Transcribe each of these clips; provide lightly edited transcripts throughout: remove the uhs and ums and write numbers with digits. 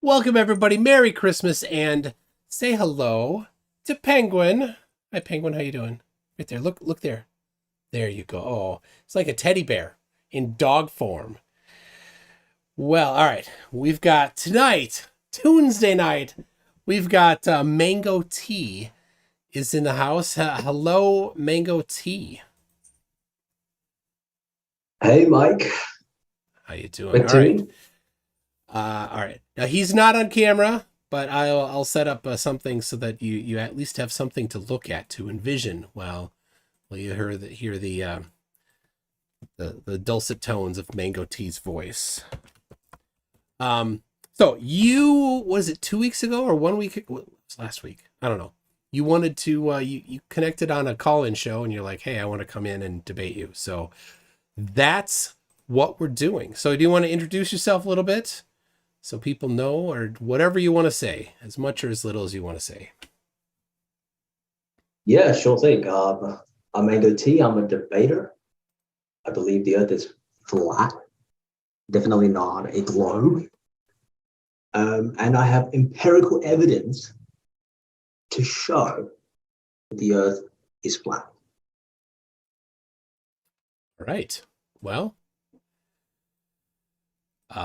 Welcome everybody. Merry Christmas and say hello to Penguin. Hi Penguin, how you doing? Right there. Look there. There you go. Oh, it's like a teddy bear in dog form. Well, all right. We've got tonight, Tuesday night. We've got Mango Tea is in the house. Hello, Mango Tea. Hey, Mike. How you doing? Back All to right. me. All right. Now he's not on camera, but I'll set up something so that you at least have something to look at to envision while you hear the dulcet tones of Mango T's voice. Um. So you was it 2 weeks ago or 1 week? What was last week? I don't know. You wanted to you connected on a call-in show and you're like, hey, I want to come in and debate you. So that's what we're doing. So do you want to introduce yourself a little bit? So people know, or whatever you want to say, as much or as little as you want to say. Yeah, sure thing. I'm Mango T. I'm a debater. I believe the Earth is flat, definitely not a globe. And I have empirical evidence to show the Earth is flat. All right. Well,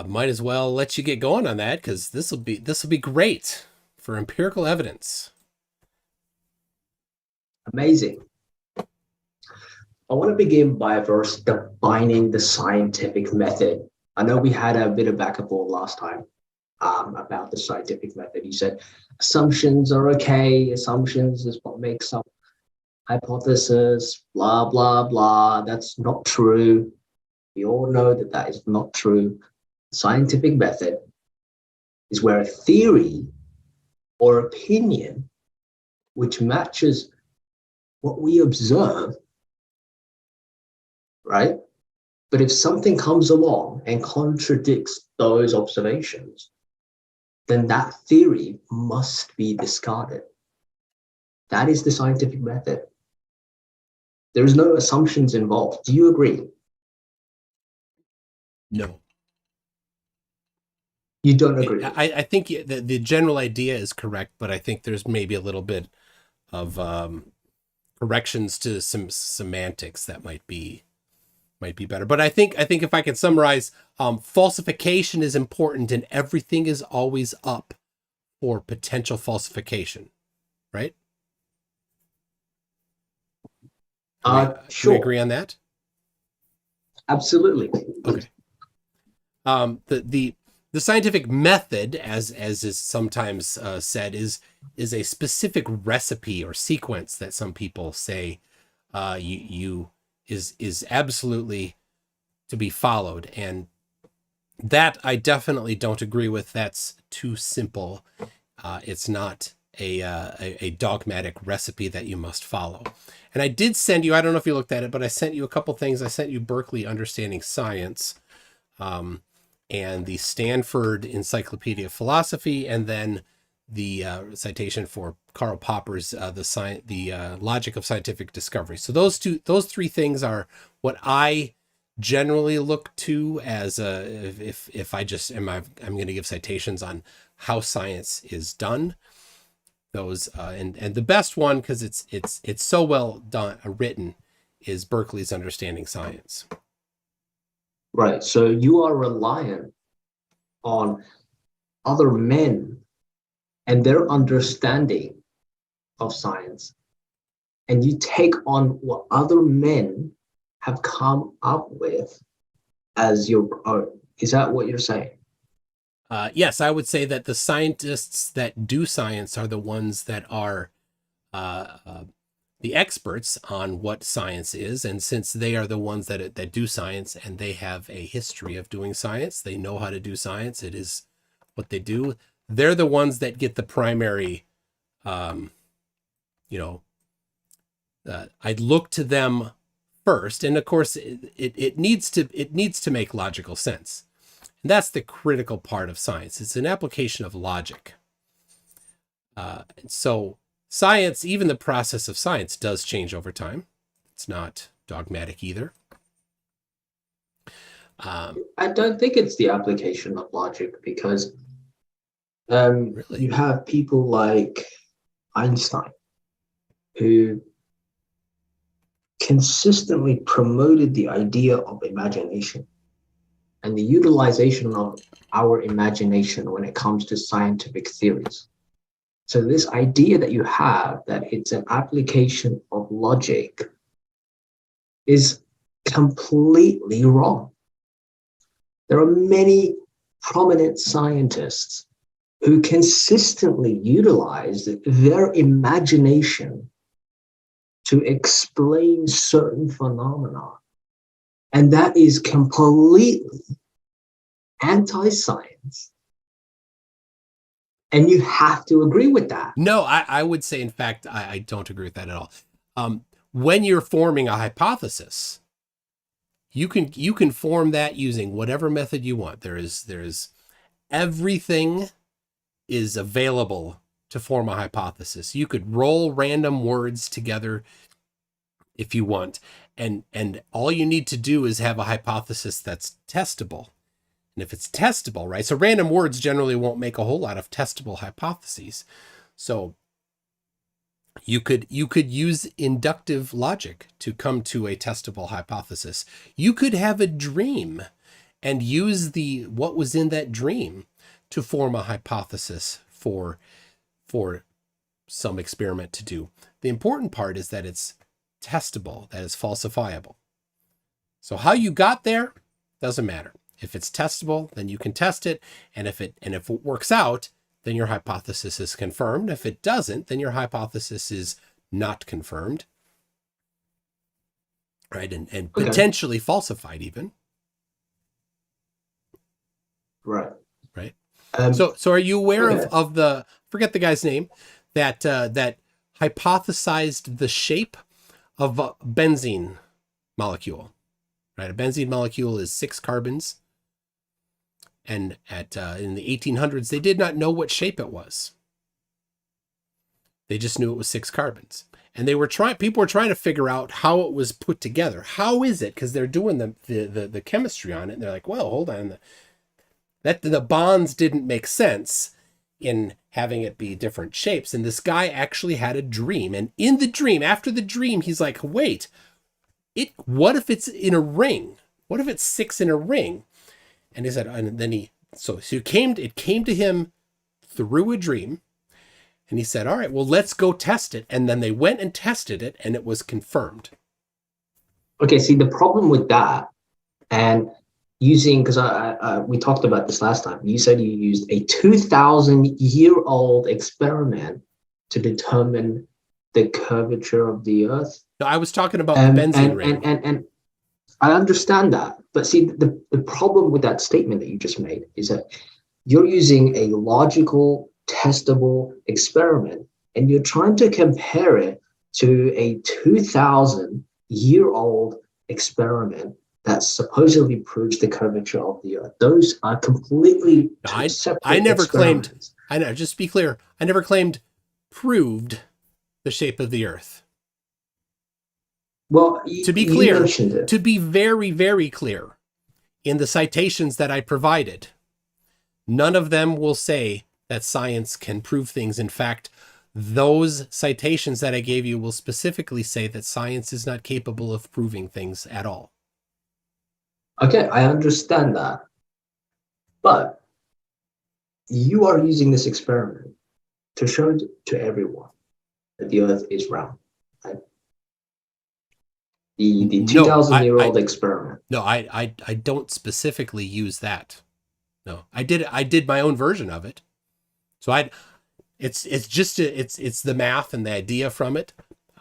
might as well let you get going on that because this will be great for empirical evidence. Amazing. I want to begin by first defining the scientific method. I know we had a bit of back and forth last time about the scientific method. You said assumptions are okay. Assumptions is what makes up hypothesis, blah, blah, blah. That's not true. We all know that that is not true. The scientific method is where a theory or opinion which matches what we observe, right? But if something comes along and contradicts those observations, then that theory must be discarded. That is the scientific method. There is no assumptions involved. Do you agree? No, You don't agree. I think the general idea is correct, but I think there's maybe a little bit of corrections to some semantics that might be better. But I think if I could summarize, falsification is important, and everything is always up for potential falsification. Right? Can we Sure, agree on that? absolutely. Okay. The scientific method, as is sometimes said, is a specific recipe or sequence that some people say you is absolutely to be followed, and that I definitely don't agree with. That's too simple. It's not a dogmatic recipe that you must follow. And I did send you, I don't know if you looked at it, but I sent you a couple things. I sent you Berkeley Understanding Science, and the Stanford Encyclopedia of Philosophy, and then the citation for Karl Popper's the Logic of Scientific Discovery. So those three things are what I generally look to as if I just I'm going to give citations on how science is done. Those and the best one, because it's so well done written, is Berkeley's Understanding Science. Right. So you are reliant on other men and their understanding of science, and you take on what other men have come up with as your own. Is that what you're saying? Yes, I would say that the scientists that do science are the ones that are uh, uh, the experts on what science is, and since they are the ones that do science and they have a history of doing science, they know how to do science. It is what they do. They're the ones that get the primary. Um, you know, I'd look to them first, and of course, it needs to make logical sense. And that's the critical part of science. It's an application of logic. So science, even the process of science, does change over time. It's not dogmatic either. I don't think it's the application of logic because Really? You have people like Einstein who consistently promoted the idea of imagination and the utilization of our imagination when it comes to scientific theories. So this idea that you have that it's an application of logic is completely wrong. There are many prominent scientists who consistently utilize their imagination to explain certain phenomena. And that is completely anti-science. And you have to agree with that. No, I would say, in fact, I don't agree with that at all. When you're forming a hypothesis, you can form that using whatever method you want. There is everything is available to form a hypothesis. You could roll random words together if you want, and all you need to do is have a hypothesis that's testable. And if it's testable, right? So random words generally won't make a whole lot of testable hypotheses. So you could use inductive logic to come to a testable hypothesis. You could have a dream and use what was in that dream to form a hypothesis for some experiment to do. The important part is that it's testable, that it's falsifiable. So how you got there doesn't matter. If it's testable, then you can test it, and if it works out, then your hypothesis is confirmed. If it doesn't, then your hypothesis is not confirmed, right? And Okay. potentially falsified even. Right. Right. So are you aware Okay. of the, forget the guy's name, that hypothesized the shape of a benzene molecule, right? A benzene molecule is 6 carbons. And in the 1800s, they did not know what shape it was. They just knew it was 6 carbons. And people were trying to figure out how it was put together. How is it? Because they're doing the chemistry on it. And they're like, well, hold on. The bonds didn't make sense in having it be different shapes. And this guy actually had a dream. And in the dream, after the dream, he's like, wait, what if it's in a ring? What if it's 6 in a ring? And he said, and then it came to him through a dream. And he said, all right, well, let's go test it. And then they went and tested it, and it was confirmed. Okay, see, the problem with that, and using, because we talked about this last time, you said you used a 2,000-year-old experiment to determine the curvature of the Earth. No, I was talking about the benzene ring. And I understand that. But see, the problem with that statement that you just made is that you're using a logical, testable experiment, and you're trying to compare it to a 2,000-year-old experiment that supposedly proves the curvature of the Earth. Those are completely separate I never experiments. claimed, just to be clear, I never claimed proved the shape of the Earth. Well, to be clear, to be very, very clear, in the citations that I provided, none of them will say that science can prove things. In fact, those citations that I gave you will specifically say that science is not capable of proving things at all. Okay, I understand that. But you are using this experiment to show to everyone that the Earth is round. Right? The 2,000-year-old experiment. No, I don't specifically use that. No, I did my own version of it. So it's the math and the idea from it.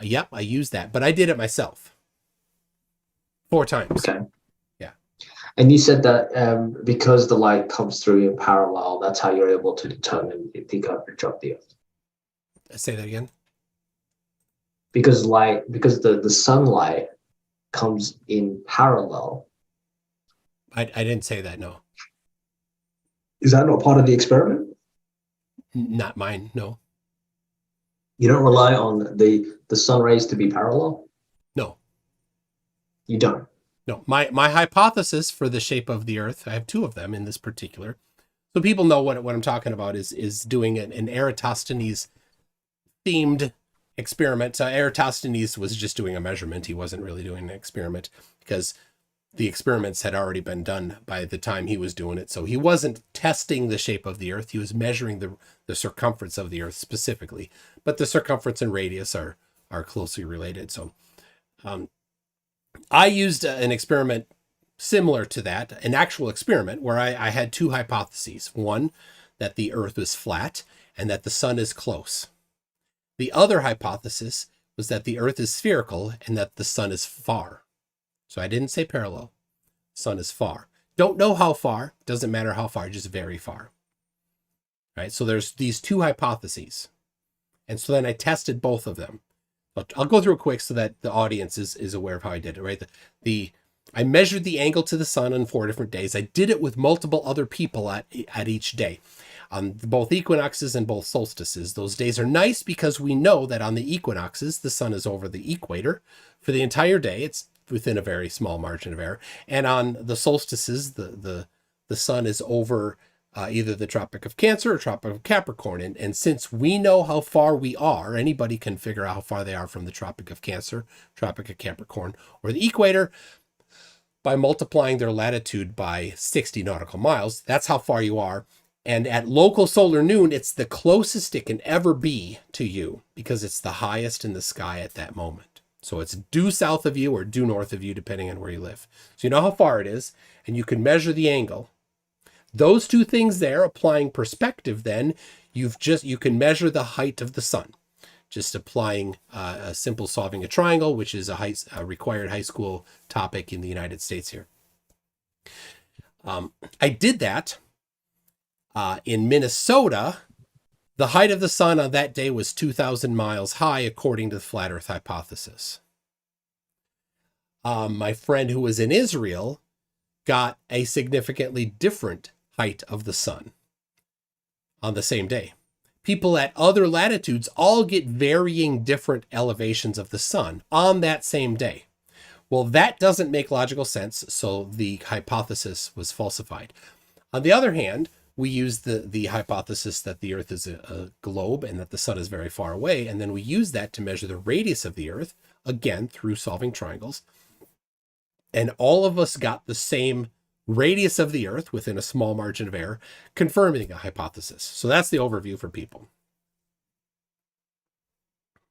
Yep, I use that, but I did it myself 4 times. Okay. Yeah. And you said that because the light comes through in parallel, that's how you're able to determine the curvature of the Earth. Say that again. Because the sunlight comes in parallel. I didn't say that, no. Is that not part of the experiment? Not mine, no. You don't rely on the sun rays to be parallel? No. You don't? No. My hypothesis for the shape of the Earth, I have 2 of them in this particular. So people know what I'm talking about is doing an Eratosthenes themed experiment. Eratosthenes was just doing a measurement. He wasn't really doing an experiment because the experiments had already been done by the time he was doing it. So he wasn't testing the shape of the Earth. He was measuring the circumference of the Earth specifically. But the circumference and radius are closely related. So I used an experiment similar to that, an actual experiment where I had two hypotheses. One, that the Earth is flat and that the sun is close. The other hypothesis was that the Earth is spherical and that the sun is far. So I didn't say parallel. Sun is far. Don't know how far. Doesn't matter how far, just very far. Right? So there's these two hypotheses. And so then I tested both of them. I'll go through it quick so that the audience is aware of how I did it, right? I measured the angle to the sun on 4 different days. I did it with multiple other people at each day. On both equinoxes and both solstices. Those days are nice because we know that on the equinoxes, the sun is over the equator for the entire day. It's within a very small margin of error. And on the solstices, the sun is over either the Tropic of Cancer or Tropic of Capricorn. And since we know how far we are, anybody can figure out how far they are from the Tropic of Cancer, Tropic of Capricorn, or the equator by multiplying their latitude by 60 nautical miles. That's how far you are. And at local solar noon, it's the closest it can ever be to you because it's the highest in the sky at that moment. So it's due south of you or due north of you, depending on where you live. So you know how far it is, and you can measure the angle. Those two things there, applying perspective, then you can measure the height of the sun. Just applying a simple solving a triangle, which is a required high school topic in the United States here. I did that. In Minnesota, the height of the sun on that day was 2,000 miles high, according to the flat Earth hypothesis. My friend who was in Israel got a significantly different height of the sun on the same day. People at other latitudes all get varying different elevations of the sun on that same day. Well, that doesn't make logical sense, so the hypothesis was falsified. On the other hand, we use the hypothesis that the Earth is a globe and that the sun is very far away, and then we use that to measure the radius of the Earth, again, through solving triangles. And all of us got the same radius of the Earth within a small margin of error, confirming a hypothesis. So that's the overview for people.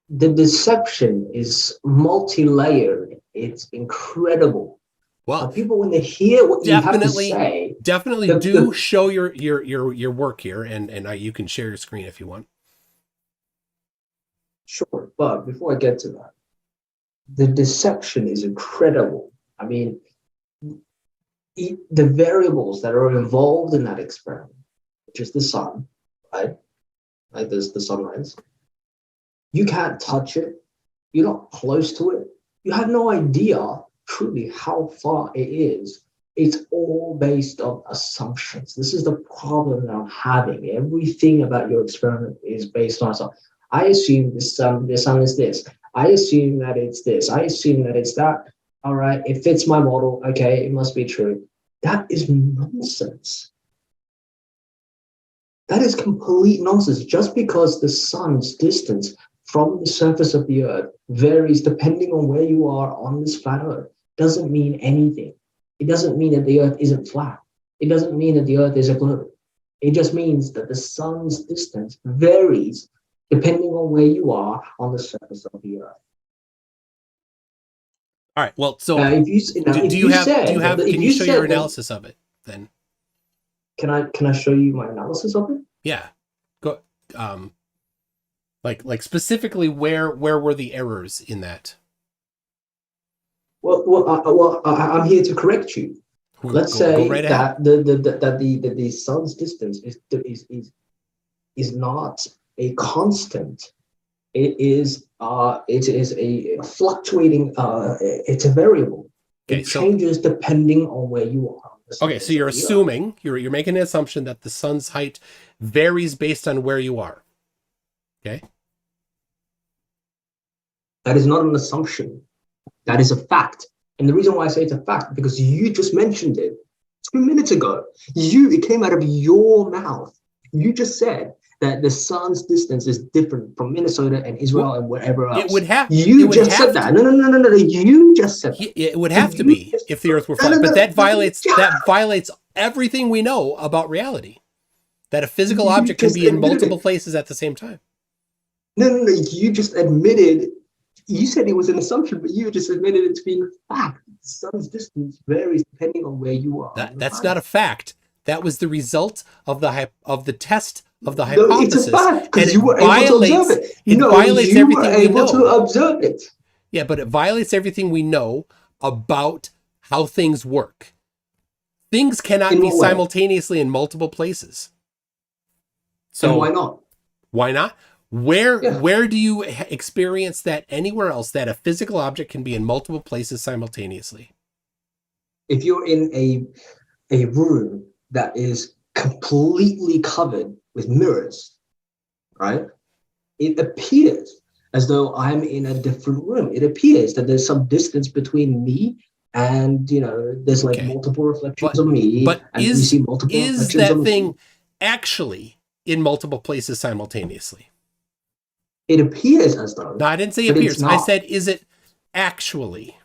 The deception is multi-layered. It's incredible. Well, people, when they hear what you have to say, definitely show your work here, and you can share your screen if you want. Sure, but before I get to that, the deception is incredible. I mean, the variables that are involved in that experiment, which is the sun, right? Like there's the sunrise. You can't touch it. You're not close to it. You have no idea truly how far it is. It's all based on assumptions. This is the problem that I'm having. Everything about your experiment is based on assumptions. I assume the sun is this. I assume that it's this. I assume that it's that. All right, it fits my model. Okay, it must be true. That is nonsense. That is complete nonsense. Just because the sun's distance from the surface of the Earth varies depending on where you are on this flat Earth doesn't mean anything. It doesn't mean that the Earth isn't flat. It doesn't mean that the Earth is a globe. It just means that the sun's distance varies depending on where you are on the surface of the Earth. All right. Well, so can you show your analysis of it then? Can I show you my analysis of it? Yeah. Go. Like specifically, where were the errors in that? Well, I'm here to correct you. Let's say right that the sun's distance is not a constant. It is a fluctuating. It's a variable. Okay, it changes depending on where you are. Okay, so you're assuming you're making an assumption that the sun's height varies based on where you are. Okay. That is not an assumption. That is a fact. And the reason why I say it's a fact, because you just mentioned it. 2 minutes ago. It came out of your mouth. You just said that the sun's distance is different from Minnesota and Israel and wherever else. You just said that. No. You just said that. It would have to be if the Earth were flat, but that violates everything we know about reality. That a physical object can be in multiple places at the same time. No. You just admitted. You said it was an assumption, but you just admitted it to being a fact. The sun's distance varies depending on where you are. That's not a fact. That was the result of the test of the hypothesis. No, it's a fact because you were able to observe it. It violates everything we know. You were able to observe it. Yeah, but it violates everything we know about how things work. Things cannot be simultaneously in multiple places. So and why not? Why not? Where do you experience that anywhere else, that a physical object can be in multiple places simultaneously? If you're in a room that is completely covered with mirrors, right? It appears as though I'm in a different room. It appears that there's some distance between me and, there's like multiple reflections of me. But and you see multiple is that thing actually in multiple places simultaneously? It appears as though. No, I didn't say appears. I said, is it actually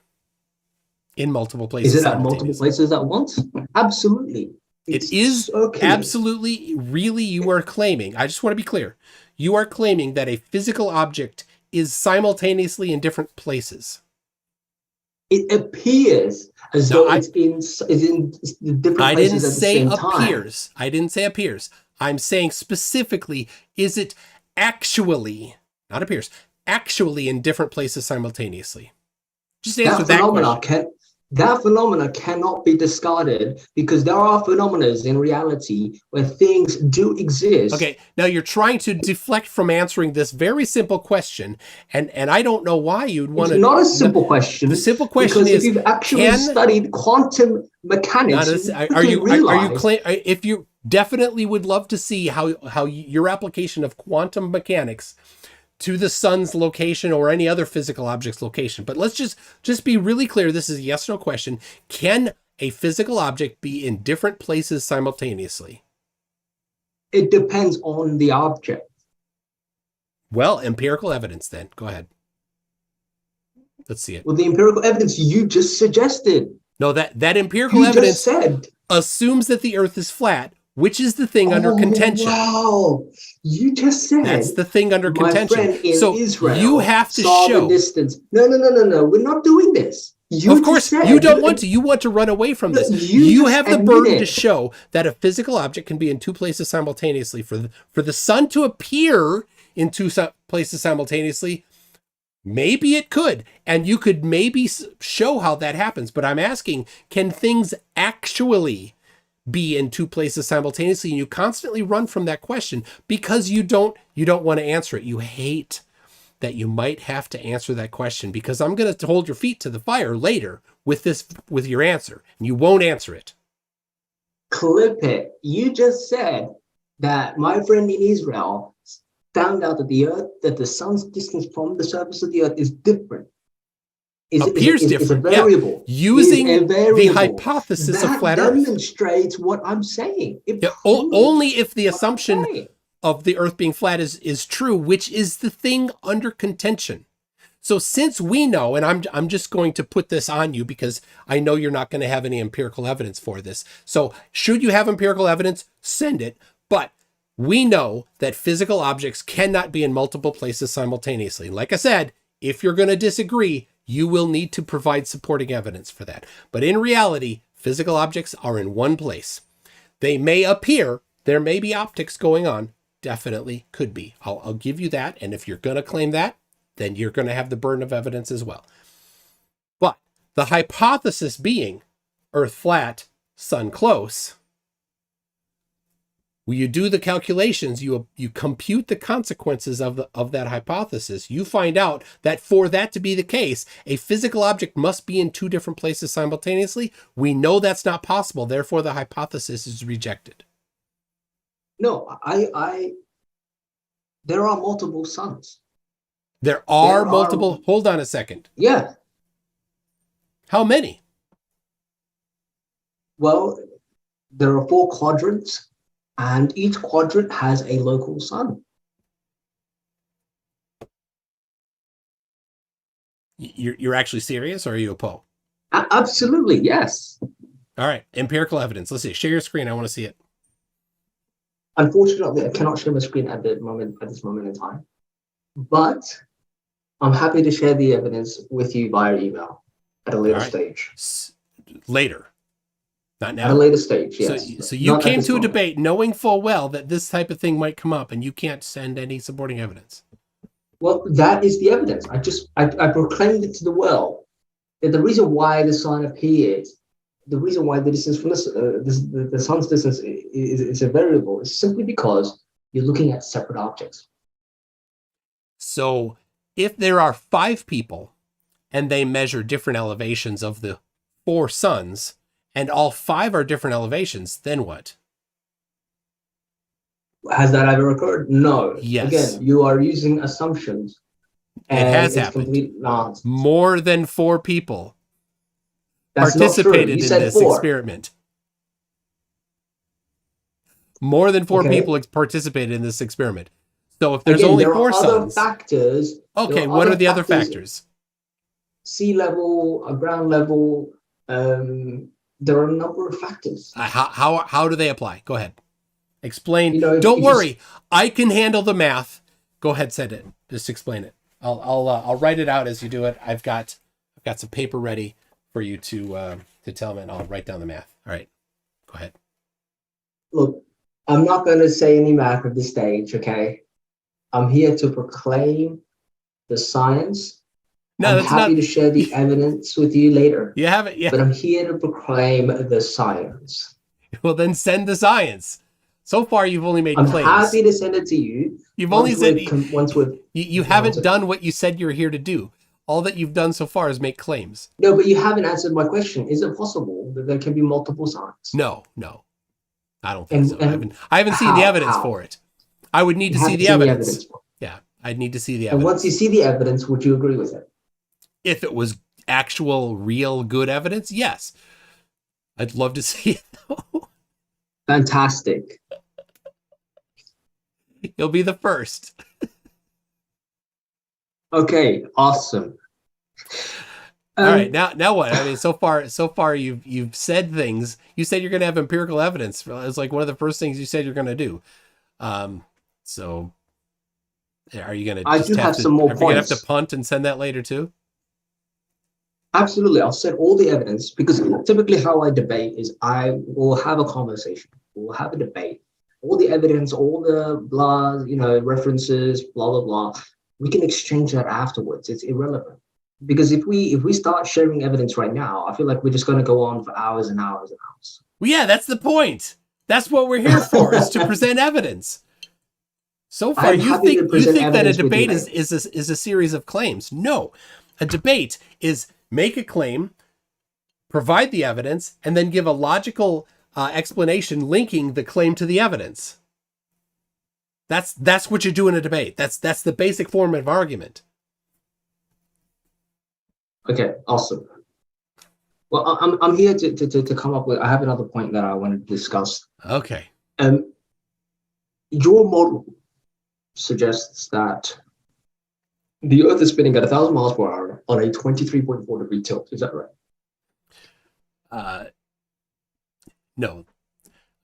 in multiple places? Is it at multiple places at once? Absolutely. It is absolutely, really, you are claiming, I just want to be clear, you are claiming that a physical object is simultaneously in different places. It appears as though it's in different places at the same time. I didn't say appears. I'm saying specifically, is it actually, not appears, actually in different places simultaneously? Just answer that question. That phenomena cannot be discarded because there are phenomena in reality where things do exist. Okay, now you're trying to deflect from answering this very simple question, and I don't know why you'd want to. It's not a simple question. The simple question is: if you've actually studied quantum mechanics, if you definitely would love to see how your application of quantum mechanics to the sun's location or any other physical object's location. But let's just be really clear. This is a yes or no question. Can a physical object be in different places simultaneously? It depends on the object. Well, empirical evidence then. Go ahead. Let's see it. Well, the empirical evidence you just suggested. No, that empirical evidence assumes that the Earth is flat, which is the thing under contention. Wow, you just said that's the thing under contention. My friend in Israel you have to show the distance. No. We're not doing this. Of course, you don't want to. You want to run away from this. You have the burden to show that a physical object can be in two places simultaneously. For the sun to appear in two places simultaneously, maybe it could, and you could maybe show how that happens. But I'm asking, can things actually be in two places simultaneously? And you constantly run from that question because you don't want to answer it. You hate that you might have to answer that question because I'm going to hold your feet to the fire later with your answer, and you won't answer it. Clip it. You just said that my friend in Israel found out that the sun's distance from the surface of the Earth is different. Appears different. It's a variable. Yeah. Using the hypothesis of flat Earth. That demonstrates what I'm saying. Only if the assumption of the Earth being flat is true, which is the thing under contention. So since we know, and I'm just going to put this on you because I know you're not going to have any empirical evidence for this. So should you have empirical evidence, send it. But we know that physical objects cannot be in multiple places simultaneously. Like I said, if you're going to disagree, you will need to provide supporting evidence for that. But in reality, physical objects are in one place. They may appear, there may be optics going on, definitely could be. I'll give you that. And if you're going to claim that, then you're going to have the burden of evidence as well. But the hypothesis being Earth flat, sun close, when you do the calculations, you compute the consequences of that hypothesis. You find out that for that to be the case, a physical object must be in two different places simultaneously. We know that's not possible. Therefore, the hypothesis is rejected. No, there are multiple suns. There are multiple. Hold on a second. Yeah. How many? Well, there are 4 quadrants, and each quadrant has a local sun. You're actually serious, or are you a Poe? Absolutely, yes. All right, empirical evidence. Let's see. Share your screen. I want to see it. Unfortunately, I cannot share my screen at this moment in time, but I'm happy to share the evidence with you via email at a later stage. Later, not now. At a later stage, So, yes. so you came to a moment. debate knowing full well that this type of thing might come up, and you can't send any supporting evidence. Well, that is the evidence. I proclaimed it to the world that the reason why the sun appeared, the reason why the distance from the sun's distance is a variable is simply because you're looking at separate objects. So if there are 5 people and they measure different elevations of the 4 suns, and all 5 are different elevations, then what? Has that ever occurred? No. Yes. Again, you are using assumptions. It has happened. Complete nonsense. More than 4 people That's participated in this 4. experiment. More than 4 people participated in this experiment. So if there's only 4 suns, factors. Okay, what are the other factors? Sea level, ground level. There are a number of factors. How do they apply? Go ahead. Explain. Don't worry. I can handle the math. Go ahead, send it. Just explain it. I'll write it out as you do it. I've got some paper ready for you to tell me, and I'll write down the math. All right. Go ahead. Look, I'm not going to say any math at this stage, okay? I'm here to proclaim the science. No, I'm happy to share the evidence with you later. You haven't, yeah. But I'm here to proclaim the science. Well, then send the science. So far, you've only made claims. I'm happy to send it to you. You've only said you haven't done what you said you're here to do. All that you've done so far is make claims. No, but you haven't answered my question. Is it possible that there can be multiple signs? No. I don't think so. I haven't seen the evidence for it. I would need to see the evidence. Yeah, I'd need to see the evidence. And once you see the evidence, would you agree with it? If it was actual, real, good evidence, yes. I'd love to see it, though. Fantastic. You'll be the first. Okay, awesome. All right, now what? I mean, so far you've said things. You said you're going to have empirical evidence. It's like one of the first things you said you're going to do. So are you going to? I do have some more points. Are you going to have to punt and send that later too? Absolutely, I'll send all the evidence, because typically how I debate is I will have a conversation. We'll have a debate. All the evidence, all the blah, references, blah blah blah. We can exchange that afterwards. It's irrelevant. Because if we start sharing evidence right now, I feel like we're just going to go on for hours and hours and hours. Well, yeah, that's the point. That's what we're here for, is to present evidence. So far, you think that a debate is a series of claims. No, a debate is make a claim, provide the evidence, and then give a logical explanation linking the claim to the evidence. That's what you do in a debate. That's the basic form of argument. Okay, awesome. Well, I'm here to come up with. I have another point that I want to discuss. Okay. Your model suggests that the Earth is spinning at 1,000 miles per hour on a 23.4 degree tilt. Is that right? No.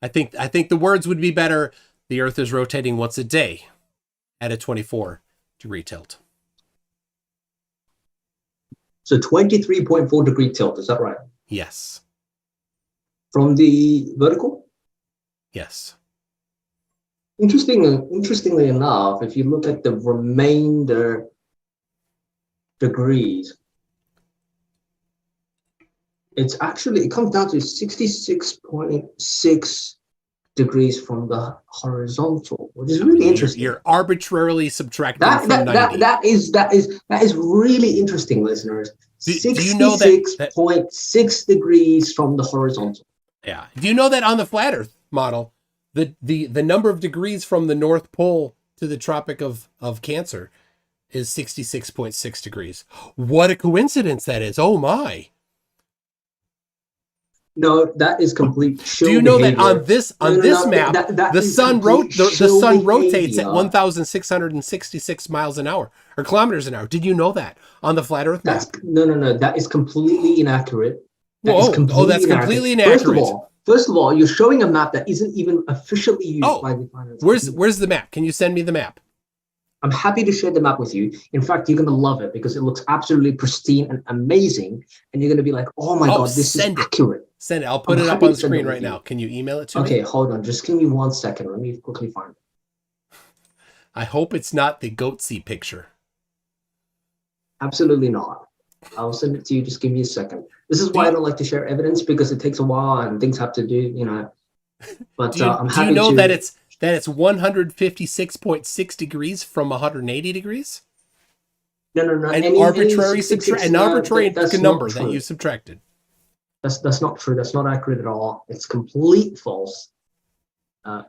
I think the words would be better. The Earth is rotating once a day at a 24 degree tilt. So 23.4 degree tilt, is that right? Yes. From the vertical? Yes. Interestingly enough, if you look at the remainder degrees, it comes down to 66.6 degrees from the horizontal, which is really interesting. You're arbitrarily subtracting from 90. That is really interesting, listeners. 66.6 degrees from the horizontal. Yeah. Do you know that on the flat Earth model, the number of degrees from the North Pole to the Tropic of Cancer is 66.6 degrees? What a coincidence that is. Oh my. No, that is complete Do show you know that behavior. on No, no, this no. map, That the is sun complete the show sun rotates at behavior. 1,666 miles an hour or kilometers an hour? Did you know that on the flat Earth That's map? no, no, no. That is completely inaccurate. That is Whoa! Oh, completely that's inaccurate. completely inaccurate. First of all, you're showing a map that isn't even officially used Oh, by the finance community. where's the map? Can you send me the map? I'm happy to share the map with you. In fact, you're gonna love it because it looks absolutely pristine and amazing, and you're gonna be like, "Oh my Oh, god, this is send it. accurate." Send it. I'll I'm put it up happy on to the share that screen with right you. now. Can you email it to me? Okay, hold on. Just give me 1 second. Let me quickly find it. I hope it's not the goatsy picture. Absolutely not. I'll send it to you. Just give me a second. This is Do why I you, don't like to share evidence because it takes a while and things have to do. But I'm do you happy know to. that it's 156.6 degrees from 180 degrees? No, no, no. An Any arbitrary 666. That's not number that you true. subtracted. That's not true. That's not accurate at all. It's complete false.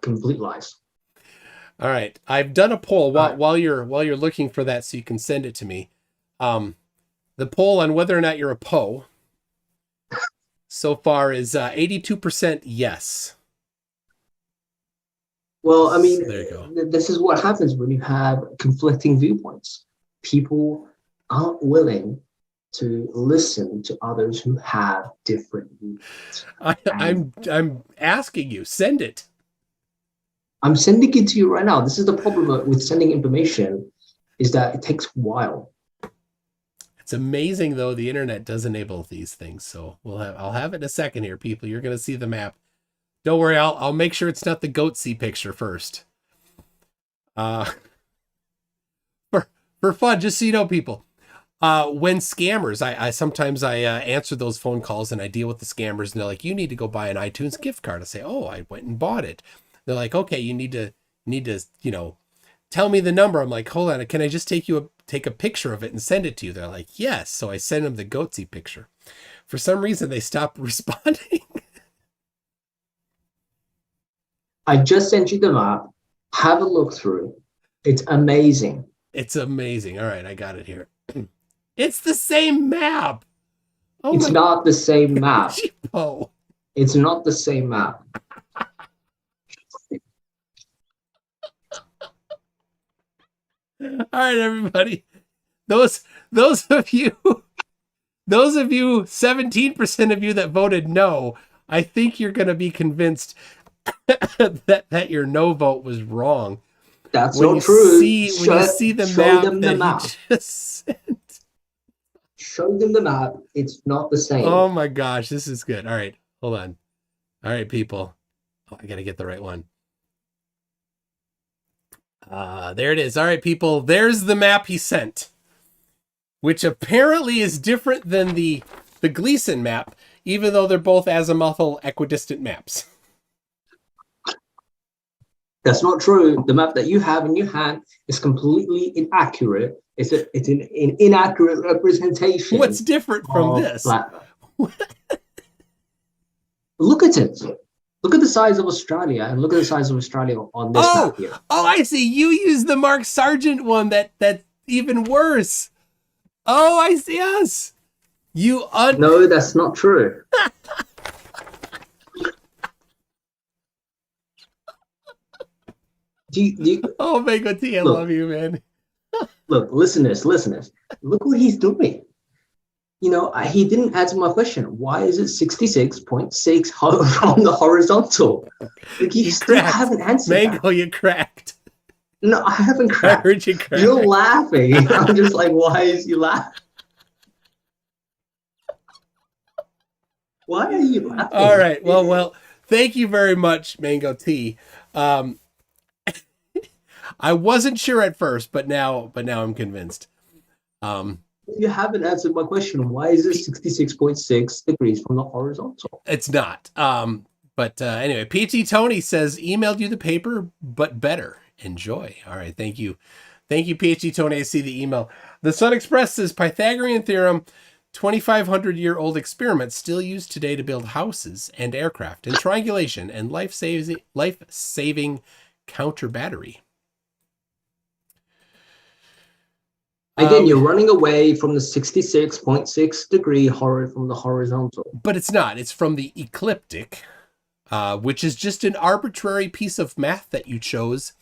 Complete lies. All right, I've done a poll All right. while you're looking for that, so you can send it to me. The poll on whether or not you're a Poe so far is 82% yes. Well, I mean, There you go. this is what happens when you have conflicting viewpoints. People aren't willing to listen to others who have different viewpoints. And I'm asking you, send it. I'm sending it to you right now. This is the problem with sending information, is that it takes a while. It's amazing though the internet does enable these things. So I'll have it in a second here, people. You're gonna see the map. Don't worry, I'll make sure it's not the goatsy picture first. For fun, just so you know, people. When scammers, I sometimes answer those phone calls and I deal with the scammers and they're like, you need to go buy an iTunes gift card. I say, oh, I went and bought it. They're like, okay, you need to tell me the number. I'm like, hold on, can I just take a picture of it and send it to you? They're like, yes. So I send them the goatsy picture. For some reason, they stopped responding. I just sent you the map. Have a look through. It's amazing. It's amazing. All right, I got it here. It's the same map. Oh, it's not the same map. Oh, it's not the same map. All right, everybody. Those of you 17% of you that voted no, I think you're going to be convinced that your no vote was wrong. That's not true. When you see the map that he just sent. Show them the map. It's not the same. Oh my gosh, this is good. All right, hold on. All right, people. Oh, I got to get the right one. There it is. All right, people. There's the map he sent, which apparently is different than the Gleason map, even though they're both azimuthal equidistant maps. That's not true. The map that you have in your hand is completely inaccurate. It's an inaccurate representation. What's different from this? Look at it. Look at the size of Australia and look at the size of Australia on this map here. Oh, I see. You use the Mark Sargent one that's even worse. Oh, I see us. No, that's not true. Oh, Mango T, I love you, man. Look, listeners. Look what he's doing. He didn't answer my question. Why is it 66.6 on the horizontal? Like, you still haven't answered Mango, that. you cracked. No, I haven't cracked. I heard you crack. You're laughing. I'm just like, why is you laughing? Why are you laughing? All right. Well, thank you very much, Mango T. I wasn't sure at first, but now I'm convinced. You haven't answered my question. Why is it 66.6 degrees from the horizontal? It's not. But anyway, PT Tony says, emailed you the paper, but better. Enjoy. All right. Thank you. Thank you, PhD Tony. I see the email. The Sun Express says Pythagorean theorem, 2,500-year-old experiments still used today to build houses and aircraft and triangulation and life-saving counter battery. Again, you're running away from the 66.6 degree from the horizontal. But it's not. It's from the ecliptic, which is just an arbitrary piece of math that you chose,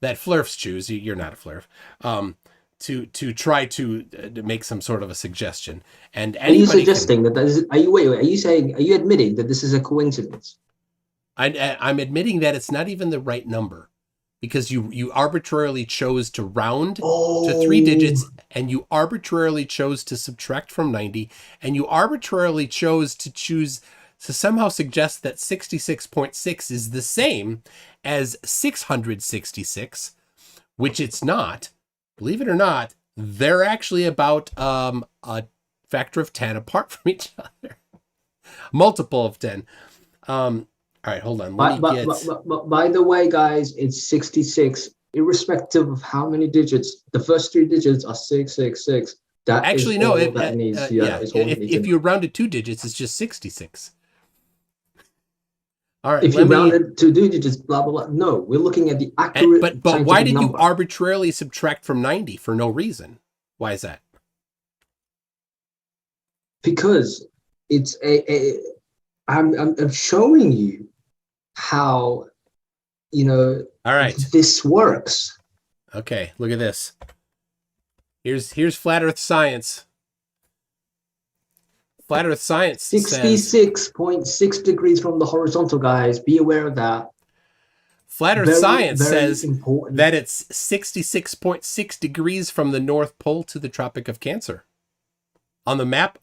that flurfs choose. You're not a flurf. To try to make some sort of a suggestion. And are you suggesting that is? Are you saying? Are you admitting that this is a coincidence? I'm admitting that it's not even the right number, because you arbitrarily chose to round to 3 digits, and you arbitrarily chose to subtract from 90, and you arbitrarily chose to somehow suggest that 66.6 is the same as 666, which it's not. Believe it or not, they're actually about a factor of 10 apart from each other. Multiple of 10. All right, hold on. But by the way, guys, it's 66, irrespective of how many digits. The first 3 digits are 666. That actually is all that needs. If you rounded 2 digits, it's just 66. All right. If you rounded 2 digits, blah blah blah. No, we're looking at the accurate. But why did you arbitrarily subtract from 90 for no reason? Why is that? Because it's I'm showing you how, all right, this works. Okay, look at this. Here's flat Earth science. Flat Earth science 66.6 degrees from the horizontal, guys. Be aware of that. Flat Earth science says that it's 66.6 degrees from the North Pole to the Tropic of Cancer. On the map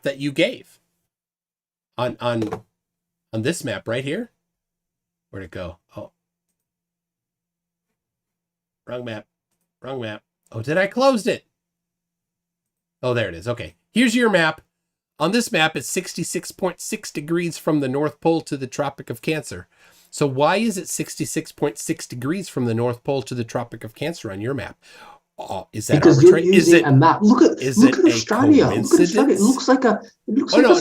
that you gave. On this map right here. Where'd it go? Oh. Wrong map. Oh, did I close it? Oh, there it is. Okay. Here's your map. On this map, it's 66.6 degrees from the North Pole to the Tropic of Cancer. So why is it 66.6 degrees from the North Pole to the Tropic of Cancer on your map? Oh, is that because arbitrary? You're using a map. Look at Australia. Look at Australia. It looks like a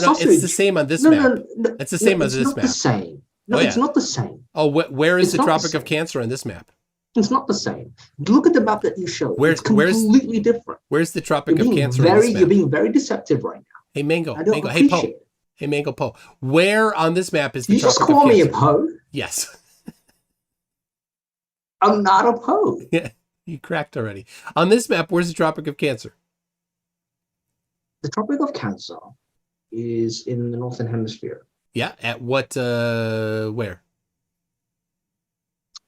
sausage. It's the same on this map. It's the same as this map. It's not the same. No, it's not the same. Oh, where is the Tropic of Cancer on this map? It's not the same. Look at the map that you showed. It's completely different. Where's the Tropic of Cancer on this map? You're being very deceptive right now. Hey, Mango. Hey, Poe. Hey, Mango Poe. Where on this map is the Tropic of Cancer? You just call me a Poe? Yes. I'm not a Poe. Yeah, you cracked already. On this map, where's the Tropic of Cancer? The Tropic of Cancer is in the Northern Hemisphere. Yeah, at what, where?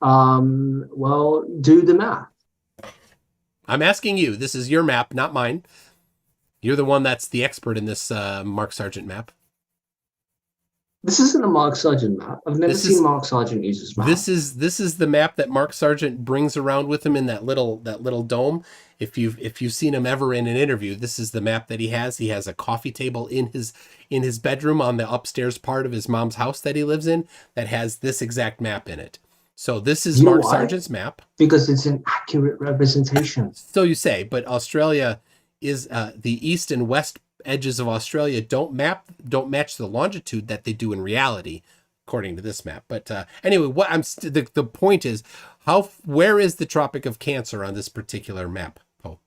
Well, do the math. I'm asking you. This is your map, not mine. You're the one that's the expert in this Mark Sargent map. This isn't a Mark Sargent map. I've never seen Mark Sargent use this map. This is the map that Mark Sargent brings around with him in that little dome. If you've seen him ever in an interview, this is the map that he has. He has a coffee table in his bedroom on the upstairs part of his mom's house that he lives in that has this exact map in it. So this is Mark Sargent's map. Because it's an accurate representation. So you say, but Australia is the east and west edges of Australia don't match the longitude that they do in reality, according to this map. But anyway, what the point is, where is the Tropic of Cancer on this particular map, Poe?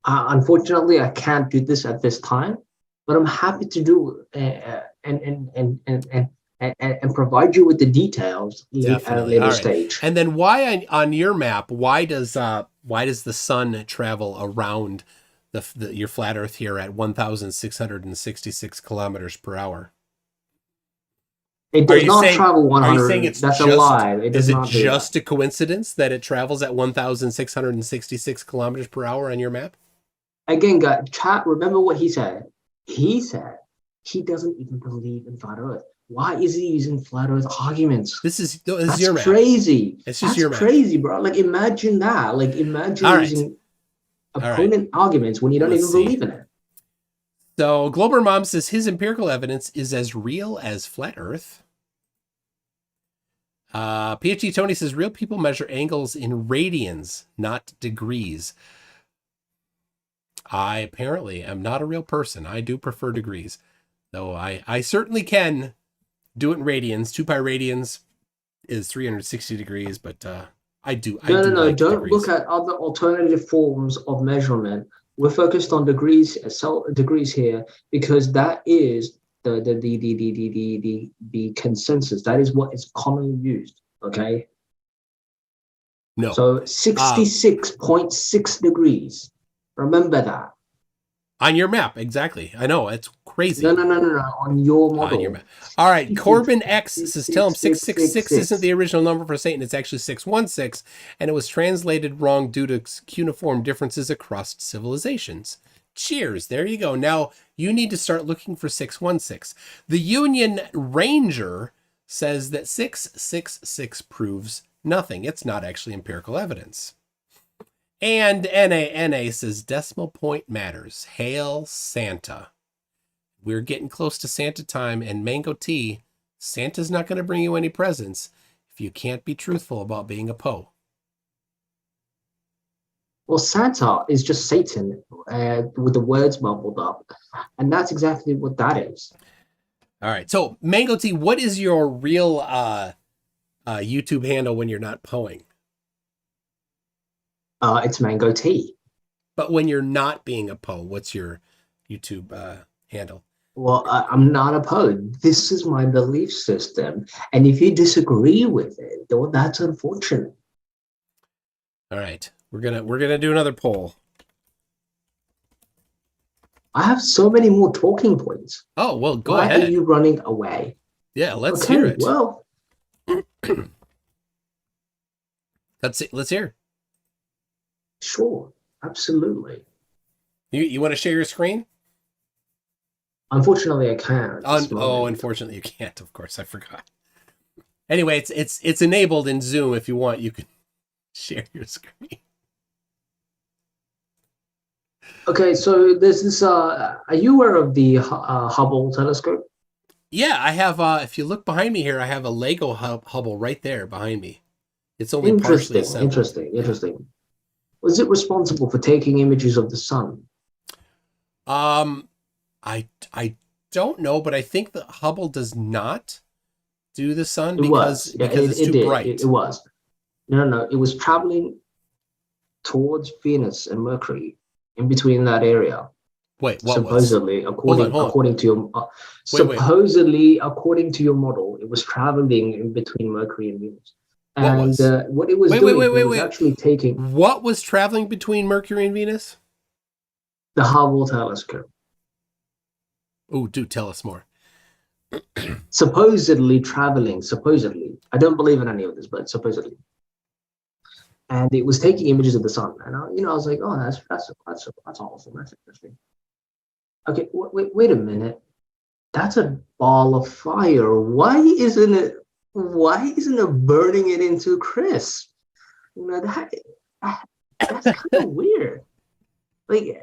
Unfortunately, I can't do this at this time, but I'm happy to do and provide you with the details at a later stage. And then why on your map? Why does the sun travel around your flat Earth here at 1,666 kilometers per hour? It does not travel 100. Are you saying that's a lie? Is it just a coincidence that it travels at 1,666 kilometers per hour on your map? Again, guys, chat. Remember what he said. He said he doesn't even believe in flat Earth. Why is he using flat Earth arguments? This is your map. Crazy. It's just your map. Crazy, bro. Like imagine that. Like imagine using opponent arguments when you don't even believe in it. So Glober Mom says his empirical evidence is as real as flat Earth. PhD Tony says real people measure angles in radians, not degrees. I apparently am not a real person. I do prefer degrees, though I certainly can do it in radians. 2 pi radians is 360 degrees, but I do No. like Don't degrees. look at other alternative forms of measurement. We're focused on degrees, degrees here, because that is the consensus. That is what is commonly used. Okay. No. So 66.6 degrees. Remember that. On your map, exactly. I know, it's crazy. No. On your On your model. map. All right, 66, Corbin X says, tell him 666 isn't the original number for Satan. It's actually 616, and it was translated wrong due to cuneiform differences across civilizations. Cheers. There you go. Now you need to start looking for 616. The Union Ranger says that 666 proves nothing. It's not actually empirical evidence. And NA says decimal point matters. Hail Santa. We're getting close to Santa time, and Mango Tea, Santa's not going to bring you any presents if you can't be truthful about being a Poe. Well, Santa is just Satan with the words mumbled up. And that's exactly what that is. All right. So, Mango Tea, what is your real YouTube handle when you're not poeing? It's Mango Tea. But when you're not being a Poe, what's your YouTube handle? Well, I'm not a poet. This is my belief system. And if you disagree with it, well, that's unfortunate. All right. We're gonna do another poll. I have so many more talking points. Oh, well, go Why ahead. Why are you running away? Yeah, let's hear it. Well, let's hear. Sure, absolutely. You want to share your screen? Unfortunately, I can't. Unfortunately, you can't. Of course, I forgot. Anyway, it's enabled in Zoom. If you want, you can share your screen. Okay, so there's this. Are you aware of the Hubble telescope? Yeah, I have. If you look behind me here, I have a Lego Hubble right there behind me. It's only partially assembled. Interesting. Was it responsible for taking images of the sun? I don't know, but I think the Hubble does not do the sun because it's too bright. It was. No. It was traveling towards Venus and Mercury, in between that area. Wait, what supposedly, was? according to your according to your model, it was traveling in between Mercury and Venus. And what it was doing, it was actually taking. What was traveling between Mercury and Venus? The Hubble telescope. Oh, do tell us more. Supposedly traveling. I don't believe in any of this, but supposedly. And it was taking images of the sun, and I was like, oh, that's awesome. That's interesting. Okay, wait a minute. That's a ball of fire. Why isn't it burning it into crisp? That's kind of weird. Like,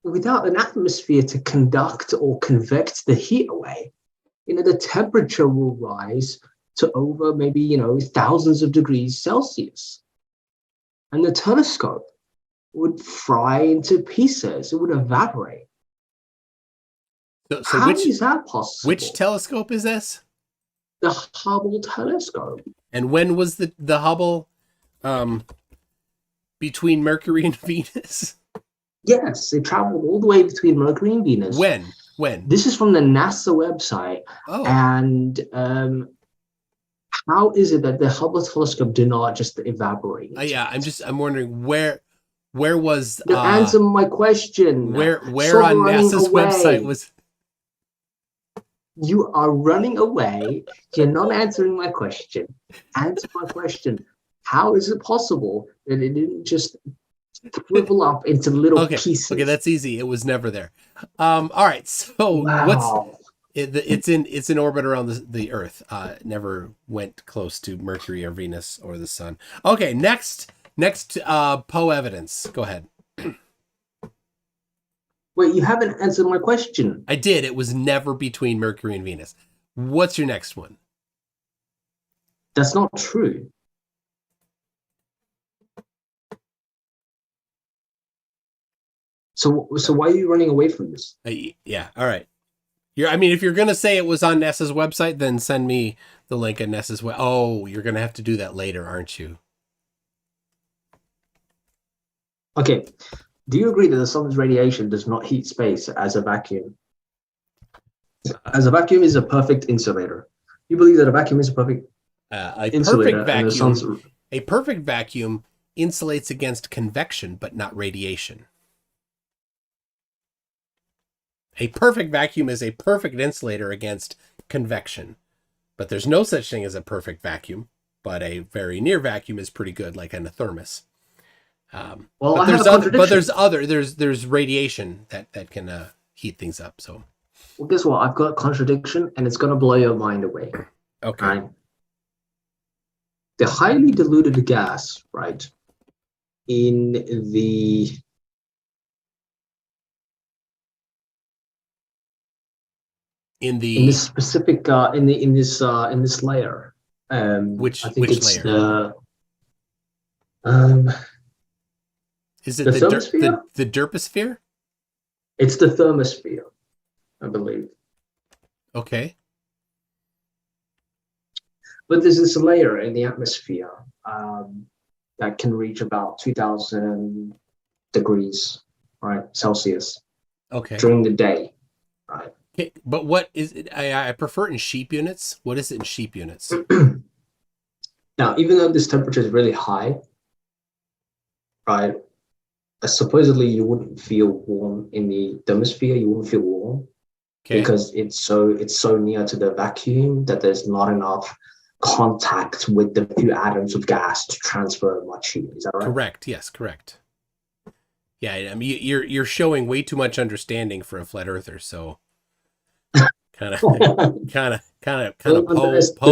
without an atmosphere to conduct or convect the heat away, the temperature will rise to over maybe, thousands of degrees Celsius. And the telescope would fry into pieces. It would evaporate. So How is that possible? Which telescope is this? The Hubble telescope. And when was the Hubble between Mercury and Venus? Yes, it traveled all the way between Mercury and Venus. When? This is from the NASA website. Oh. And how is it that the Hubble telescope did not just evaporate? Yeah, I'm wondering where was answer my question. Where on NASA's website was? You are running away. You're not answering my question. Answer my question. How is it possible that it didn't just shrivel up into little pieces? Okay, that's easy. It was never there. All right. So wow. It's in orbit around the Earth. Never went close to Mercury or Venus or the sun. Okay, next Poe evidence. Go ahead. Wait, you haven't answered my question. I did. It was never between Mercury and Venus. What's your next one? That's not true. So why are you running away from this? Yeah. All right. I mean, if you're going to say it was on NASA's website, then send me the link at NASA's web. Oh, you're going to have to do that later, aren't you? Okay. Do you agree that the sun's radiation does not heat space as a vacuum? As a vacuum is a perfect insulator. You believe that a vacuum is a perfect insulator, and the sun's a perfect vacuum insulates against convection, but not radiation. A perfect vacuum is a perfect insulator against convection, but there's no such thing as a perfect vacuum. But a very near vacuum is pretty good, like in a thermos. well, but there's radiation that can heat things up. So, well, guess what? I've got a contradiction, and it's going to blow your mind away. Okay. Right? The highly diluted gas, right, in the in this specific in this layer. Which I think which it's layer? Is it the thermosphere? The derposphere? It's the thermosphere, I believe. Okay. But there's this layer in the atmosphere that can reach about 2,000 degrees, right, Celsius. Okay. During the day, right? Okay, but what is it? I prefer it in sheep units. What is it in sheep units? Now, even though this temperature is really high, right? Supposedly you wouldn't feel warm in the thermosphere. You wouldn't feel warm because it's so near to the vacuum that there's not enough contact with the few atoms of gas to transfer much heat. Is that right? Correct. Yes, correct. Yeah, I mean you're showing way too much understanding for a flat earther. So kind of Poe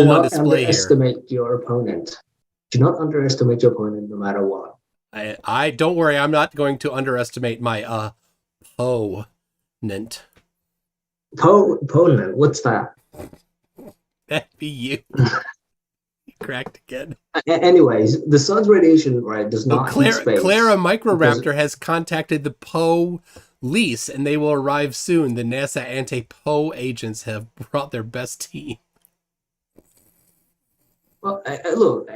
on display here. Underestimate your opponent. Do not underestimate your opponent, no matter what. I don't worry. I'm not going to underestimate my opponent. Opponent. What's that? That'd be you. You cracked again. Anyways, the sun's radiation, right, does not heat space. Clara Microraptor has contacted the police, and they will arrive soon. The NASA anti-Poe agents have brought their best team. Well, look,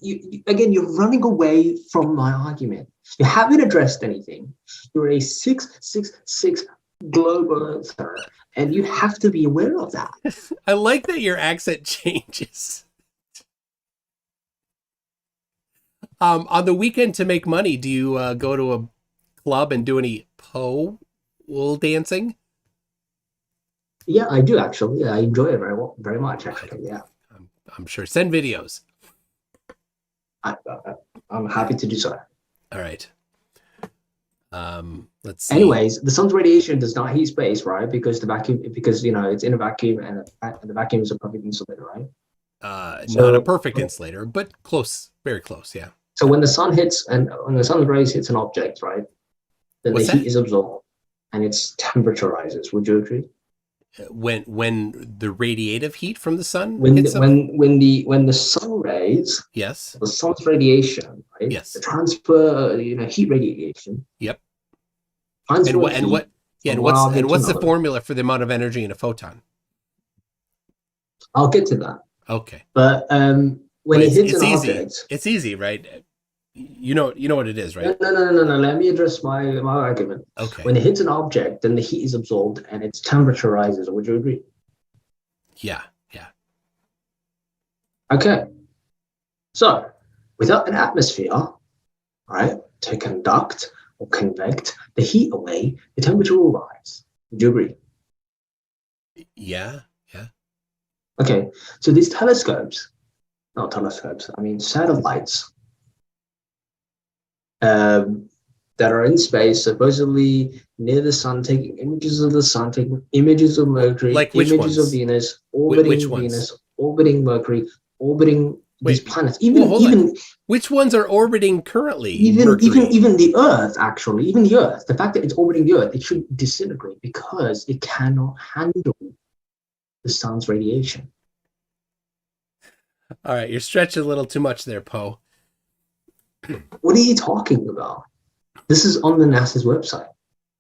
you're running away from my argument. You haven't addressed anything. You're a 666 global earther, and you have to be aware of that. I like that your accent changes. On the weekend to make money, do you go to a club and do any pole dancing? Yeah, I do actually. Yeah, I enjoy it very much actually. Yeah, I'm sure. Send videos. I'm happy to do so. All right. Let's see. Anyways, the sun's radiation does not heat space, right? Because it's in a vacuum, and the vacuum is a perfect insulator, right? Not a perfect insulator, but close, very close. Yeah. So when the sun rays hits an object, right, then the heat is absorbed and its temperature rises. Would you agree? When the radiative heat from the sun when the sun rays, yes, the sun's radiation, right? Yes. The transfer, heat radiation. Yep. What's the formula for the amount of energy in a photon? I'll get to that. Okay. But when it hits an object, it's easy, right? You know what it is, right? No. Let me address my argument. Okay. When it hits an object, then the heat is absorbed and its temperature rises. Would you agree? Yeah. Okay. So, without an atmosphere, right, to conduct or convect the heat away, the temperature will rise. Would you agree? Yeah. Okay. So these satellites, that are in space, supposedly near the sun, taking images of the sun, taking images of Mercury, images of Venus, orbiting Venus, orbiting Mercury, orbiting these planets. Which ones are orbiting currently? Even the Earth, actually, even the Earth. The fact that it's orbiting the Earth, it should disintegrate because it cannot handle the sun's radiation. All right, you're stretching a little too much there, Poe. What are you talking about? This is on the NASA's website.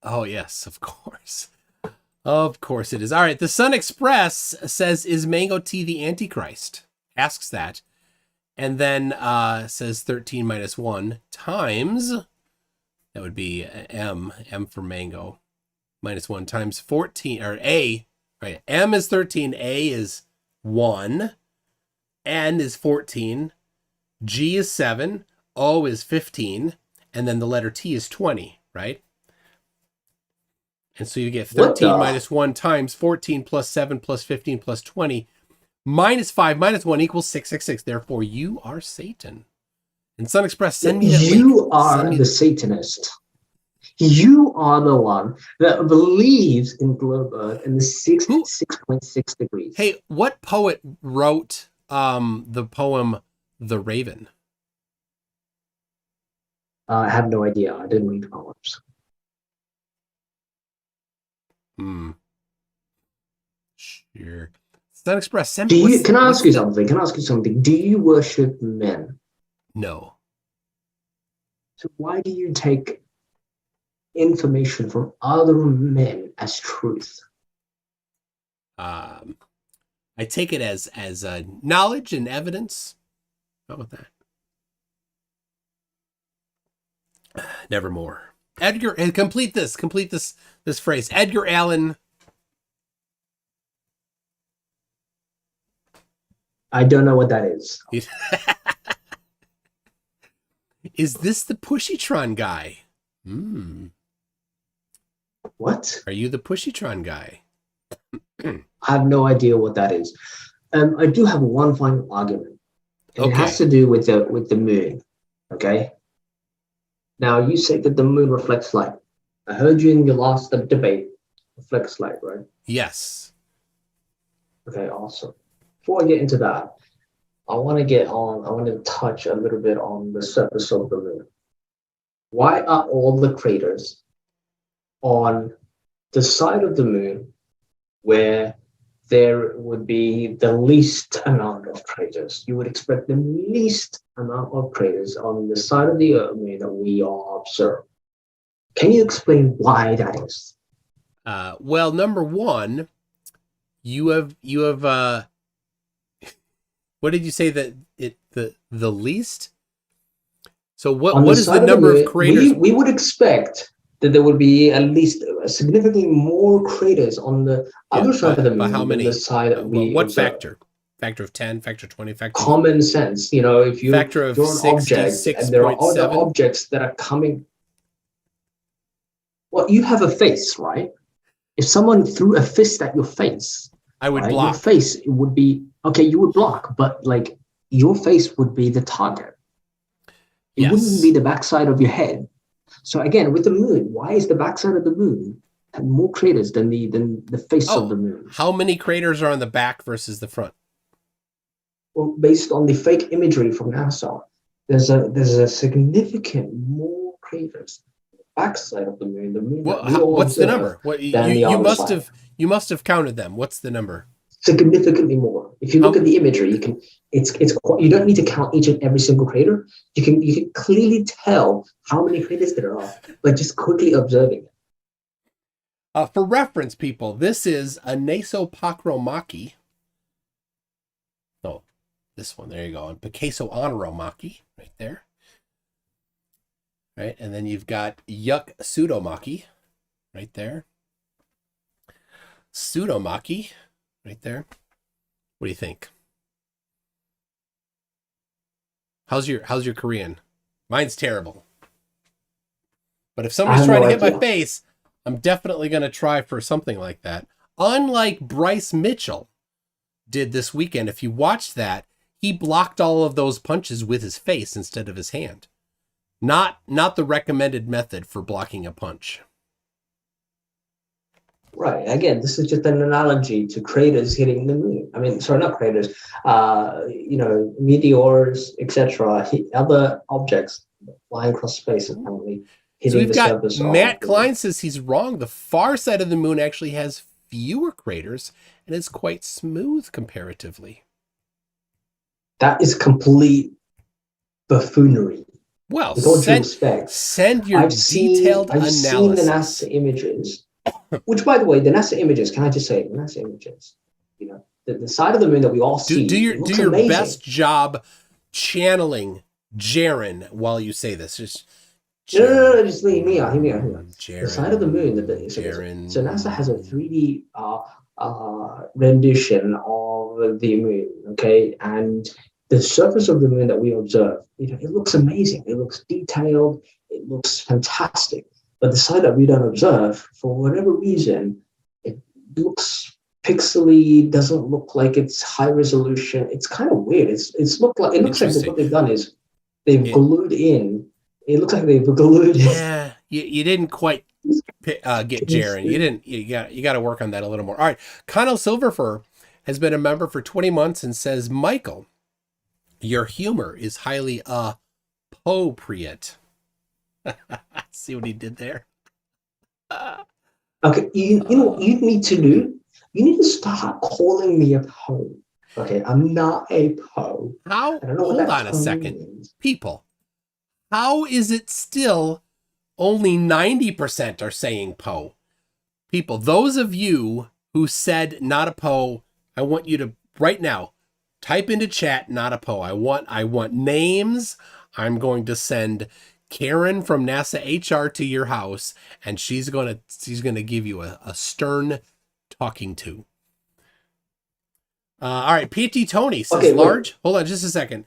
Oh, yes, of course. Of course it is. All right. The Sun Express says, is Mango Tea the Antichrist? Asks that. And then says 13 minus 1 times, that would be M for mango, minus 1 times 14, or A, right? M is 13, A is 1, N is 14, G is 7, O is 15, and then the letter T is 20, right? And so you get 13 minus 1 times 14 plus 7 plus 15 plus 20 minus 5 minus 1 equals 666. Therefore, you are Satan. And Sun Express, send me that link. You are the Satanist. You are the one that believes in globe Earth in the 6.6 degrees. Hey, what poet wrote the poem The Raven? I have no idea. I didn't read poems. Sure. Sun Express, send me. Can I ask you something? Do you worship men? No. So why do you take information from other men as truth? I take it as knowledge and evidence. How about that? Nevermore. Edgar, and complete this phrase. Edgar Allan. I don't know what that is. Is this the Pushytron guy? What? Are you the Pushytron guy? I have no idea what that is. I do have one final argument. And It has to do with the moon. Okay. Now you say that the moon reflects light. I heard you in your last debate. Reflects light, right? Yes. Okay, awesome. Before I get into that, I want to touch a little bit on the surface of the moon. Why are all the craters on the side of the moon where there would be the least amount of craters? You would expect the least amount of craters on the side of the moon that we all observe. Can you explain why that is? Well, number one, you have what did you say that the least? So what is the number of craters? We would expect that there would be at least significantly more craters on the other side of the moon. By how many? Than the side that we what observe. factor? Factor of 10, factor 20, factor common sense. You know, if you're an object and there are other objects that are coming. Well, you have a face, right? If someone threw a fist at your face, I would block. Your face would be okay. You would block, but like your face would be the target. It wouldn't be the backside of your head. So again, with the moon, why is the backside of the moon have more craters than the face of the moon? How many craters are on the back versus the front? Well, based on the fake imagery from NASA, there's a significant more craters on the backside of the moon. The moon. What's the number? You must have counted them. What's the number? Significantly more. If you look at the imagery, you can. You don't need to count each and every single crater. You can clearly tell how many craters there are by just quickly observing it. For reference, people, this is a Nasopachromachy. Oh, this one. There you go. And Picasso Honoromachy right there. Right, and then you've got Yuck Pseudomachy right there. Pseudomachy right there. What do you think? How's your Korean? Mine's terrible. But if somebody's trying to hit my face, I'm definitely going to try for something like that. Unlike Bryce Mitchell did this weekend, if you watched that, he blocked all of those punches with his face instead of his hand. Not the recommended method for blocking a punch. Right. Again, this is just an analogy to craters hitting the moon. I mean, sorry, not craters. Meteors, etc. Other objects flying across space apparently hitting the surface. Matt Klein says he's wrong. The far side of the moon actually has fewer craters and is quite smooth comparatively. That is complete buffoonery. Well, send your detailed analysis. I've seen the NASA images, Which, by the way, the NASA images, can I just say, the NASA images, you know, the side of the moon that we all see, it Do looks your amazing. best job channeling Jaren while you say this. Just No, Jaren, just leave me out, hear me out, hear me out. The side of the moon, so NASA has a Jaren. 3D rendition of the moon, okay? And the surface of the moon that we observe, you know, it looks amazing. It looks detailed. It looks fantastic. But the side that we don't observe, for whatever reason, it looks pixely, doesn't look like it's high resolution. It's kind of weird. It looks like Interesting. what they've done is they've It, glued in. It looks like they've glued in. yeah, you didn't quite get Jaren. You got to work on that a little more. All right. Connell Silverfur has been a member for 20 months and says, Michael, your humor is highly appropriate. See what he did there? Okay, you know what you need to do? You need to start calling me a Poe. Okay, I'm not a Poe. How? I don't know what Hold that on a term second. means. People, how is it still only 90% are saying Poe? People, those of you who said not a Poe, I want you to right now type into chat not a Poe. I want names. I'm going to send Karen from NASA HR to your house, and she's gonna give you a stern talking to. All right, PT Tony says Okay, wait. large. Hold on just a second.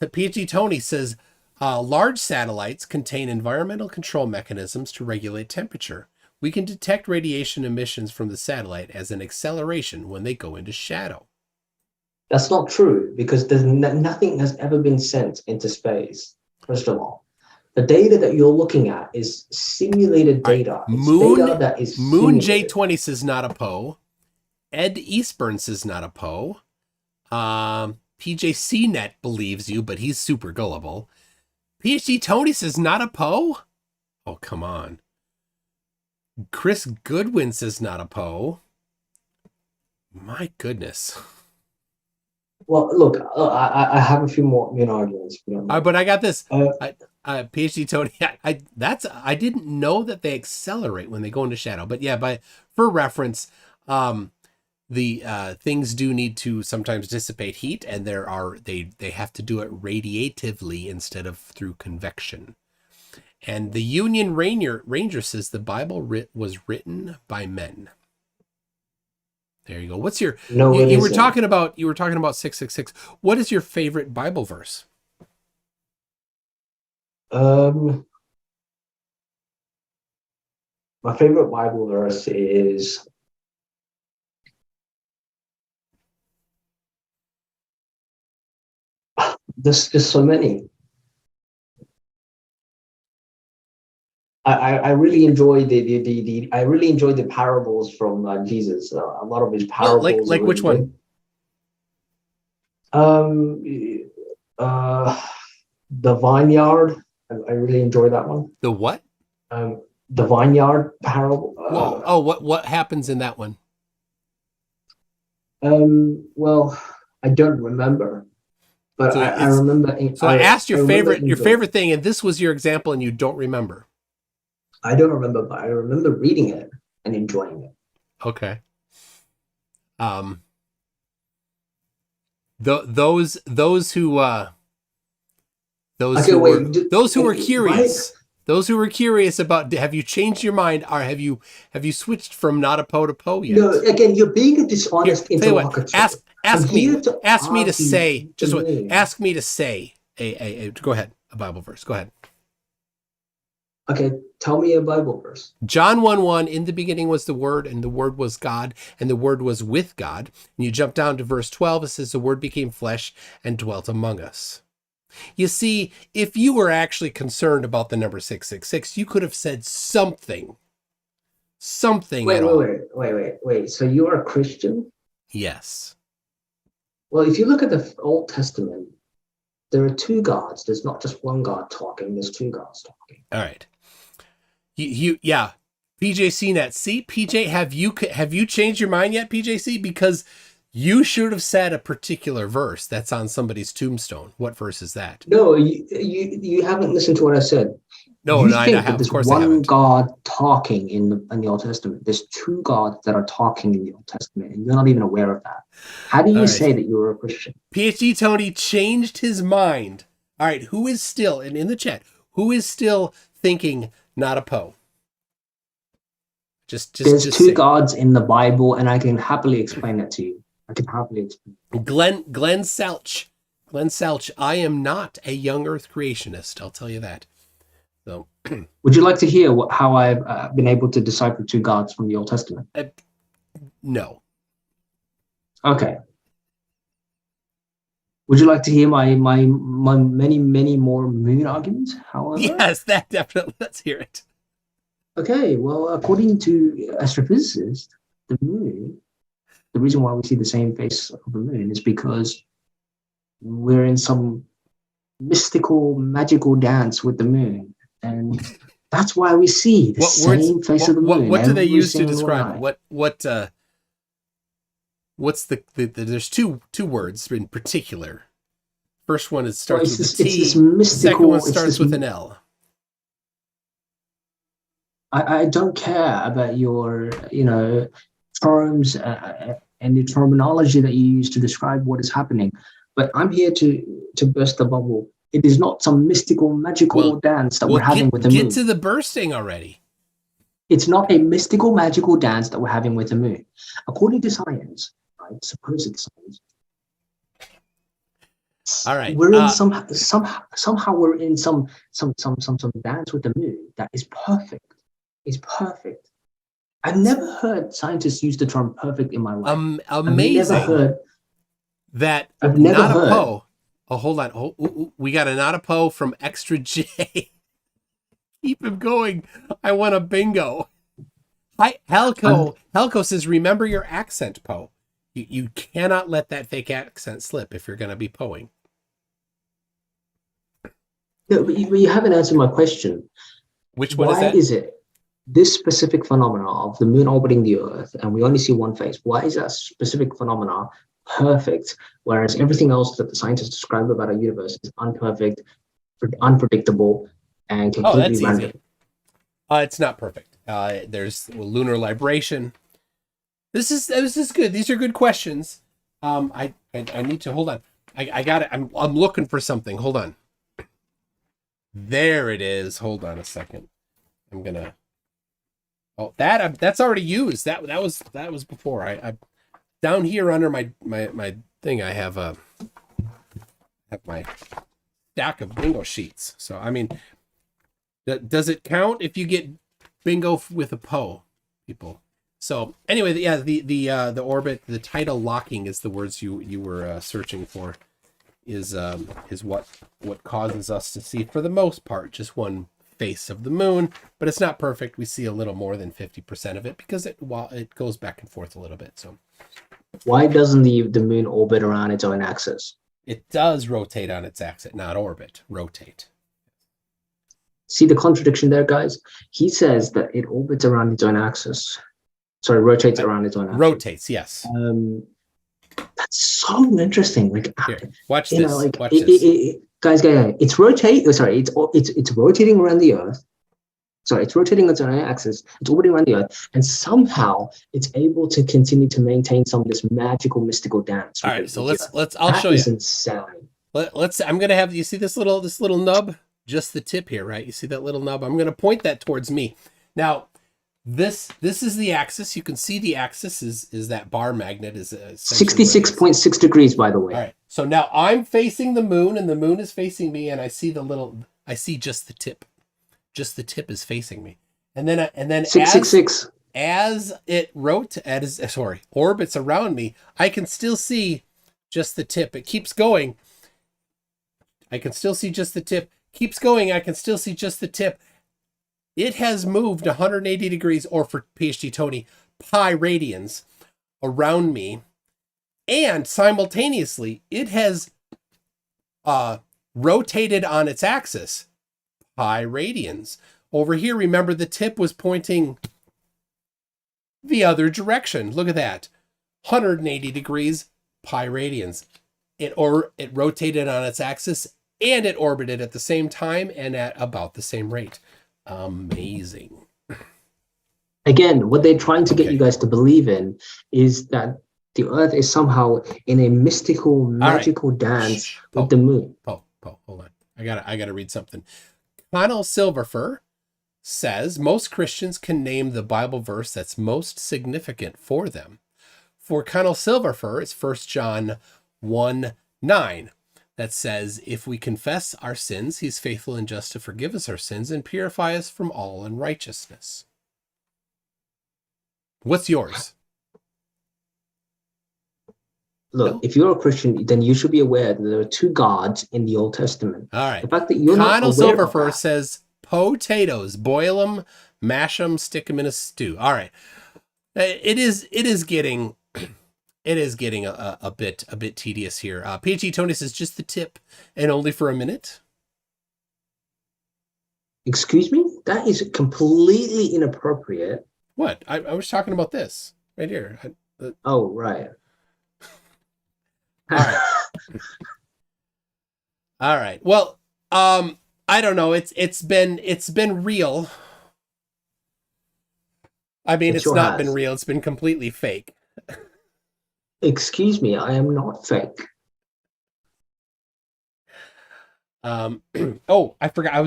PT Tony says large satellites contain environmental control mechanisms to regulate temperature. We can detect radiation emissions from the satellite as an acceleration when they go into shadow. That's not true because nothing has ever been sent into space. First of all, the data that you're looking at is simulated All right, data. It's data that is Moon simulated. J20 says not a Poe. Ed Eastburn says not a Poe. PJ CNET believes you, but he's super gullible. PhD Tony says not a Poe. Oh, come on. Chris Goodwin says not a Poe. My goodness. Well, look, I have a few more arguments. But I got this. Uh, PhD Tony. I didn't know that they accelerate when they go into shadow. But yeah, for reference, the things do need to sometimes dissipate heat, and they have to do it radiatively instead of through convection. And the Union Ranger says the Bible was written by men. There you go. What's your no, you were talking about 666. What is your favorite Bible verse? My favorite Bible verse is there's so many. I really enjoy I really enjoy the parables from Jesus. A lot of his parables Like are which really one? good. The vineyard. I really enjoy that one. The what? The vineyard parable. Whoa! Oh, what happens in that one? Well, I don't remember, but So I remember. I asked your favorite favorite thing, and this was your example, and you don't remember. I don't remember, but I remember reading it and enjoying it. Okay. Those who were curious. Right? Those who were curious about have you changed your mind, or have you switched from not a Poe to Poe yet? No, again, you're being a dishonest interlocutor. Ask me to say. Go ahead. A Bible verse. Go ahead. Okay, tell me a Bible verse. John 1:1, in the beginning was the Word, and the Word was God, and the Word was with God. And you jump down to verse 12, it says, the Word became flesh and dwelt among us. You see, if you were actually concerned about the number 666, you could have said something. Wait. So you are a Christian? Yes. Well, if you look at the Old Testament, there are two gods. There's not just one God talking. There's two gods talking. All right. Yeah. PJCnet. See, PJ, have you changed your mind yet, PJC? Because you should have said a particular verse that's on somebody's tombstone. What verse is that? No, you haven't listened to what I said. No, You no, think that of there's course I one haven't. God talking in the Old Testament. There's two gods that are talking in the Old Testament, and you're not even aware of that. How do All you right. say that you're a Christian? PhD Tony changed his mind. All right, who is still, and in the chat, who is still thinking not a Poe? There's Just two say. gods in the Bible, and I can happily explain that to you. I can happily explain. Glenn Selch. Glenn Selch, I am not a young Earth creationist. I'll tell you that. So, Would you like to hear how I've been able to decipher two gods from the Old Testament? no. Okay. Would you like to hear my many more moon arguments? However, Yes, that definitely. Let's hear it. okay. Well, according to astrophysicists, the moon, the reason why we see the same face of the moon is because we're in some mystical, magical dance with the moon, and that's why we see the What words? same face of the moon What do they every use to single describe it? night. What's the there's two words in particular. First one is Well, starts with a it's T. this mystical. Second one starts with an L. I don't care about your, terms and the terminology that you use to describe what is happening, but I'm here to burst the bubble. It is not some mystical, magical dance that we're having with the moon. Get to the bursting already. It's not a mystical, magical dance that we're having with the moon. According to science, right, supposed science, all right, we're in somehow we're in some dance with the moon that is perfect. Is perfect. I've never heard scientists use the term perfect in my life. Amazing. I've never heard that. I've never heard. Poe. Oh, hold on. Oh, we got a not a Poe from Extra J. Keep him going. I want a bingo. Hi, Helco. Helco says, remember your accent, Poe. You cannot let that fake accent slip if you're going to be poeing. No, but you haven't answered my question. Which one is that? Why is it this specific phenomena of the moon orbiting the Earth and we only see one face? Why is that specific phenomena perfect, whereas everything else that the scientists describe about our universe is imperfect, unpredictable, and completely random? Easy. It's not perfect. There's lunar libration. This is good. These are good questions. I need to hold on. I got it. I'm looking for something. Hold on. There it is. Hold on a second. I'm gonna. Oh, that's already used. That was before. I down here under my thing. I have my stack of bingo sheets. So I mean, does it count if you get bingo with a Poe, people? So anyway, yeah, the orbit, the tidal locking is the words you were searching for. Is what causes us to see, for the most part, just one face of the moon, but it's not perfect. We see a little more than 50% of it because it goes back and forth a little bit. So why doesn't the moon orbit around its own axis? It does rotate on its axis, not orbit. Rotate. See the contradiction there, guys? He says that it orbits around its own axis. Sorry, rotates around its own axis. Rotates, yes. That's so interesting. Like, here, watch this. Watch this. Guys, it's rotating. Sorry, it's rotating around the Earth. Sorry, it's rotating on its own axis. It's orbiting around the Earth, and somehow it's able to continue to maintain some of this magical, mystical dance. All right, so let's. I'll show you. That is insane. Let's. I'm gonna have you see this little nub, just the tip here, right? You see that little nub? I'm gonna point that towards me. Now, this is the axis. You can see the axis is that bar magnet is 66.6 degrees, by the way. All right. So now I'm facing the moon, and the moon is facing me, and I see just the tip. Just the tip is facing me, and then 666. As it orbits around me, I can still see just the tip. It keeps going. I can still see just the tip. Keeps going. I can still see just the tip. It has moved 180 degrees, or for PhD Tony, pi radians around me, and simultaneously it has rotated on its axis. Pi radians. Over here, remember the tip was pointing the other direction. Look at that. 180 degrees, pi radians. It rotated on its axis and it orbited at the same time and at about the same rate. Amazing. Again, what they're trying to get Okay. you guys to believe in is that the Earth is somehow in a mystical, magical dance with the moon. Hold on. I gotta read something. Connell Silverfur says most Christians can name the Bible verse that's most significant for them. For Connell Silverfur, it's 1 John 1:9 that says, if we confess our sins, he's faithful and just to forgive us our sins and purify us from all unrighteousness. What's yours? Look, if you're a Christian, then you should be aware that there are two gods in the Old Testament. All right. The fact that you're Connell not aware of Silverfur that, says potatoes, boil them, mash them, stick them in a stew. All right. It is getting a bit tedious here. PG Tony says just the tip and only for a minute. excuse me, that is completely inappropriate. What? I was talking about this right here. Oh, right. All right. All right. Well, I don't know. It's been real. I mean, it's not been real. It's been completely fake. Excuse me, I am not fake. Oh, I forgot. I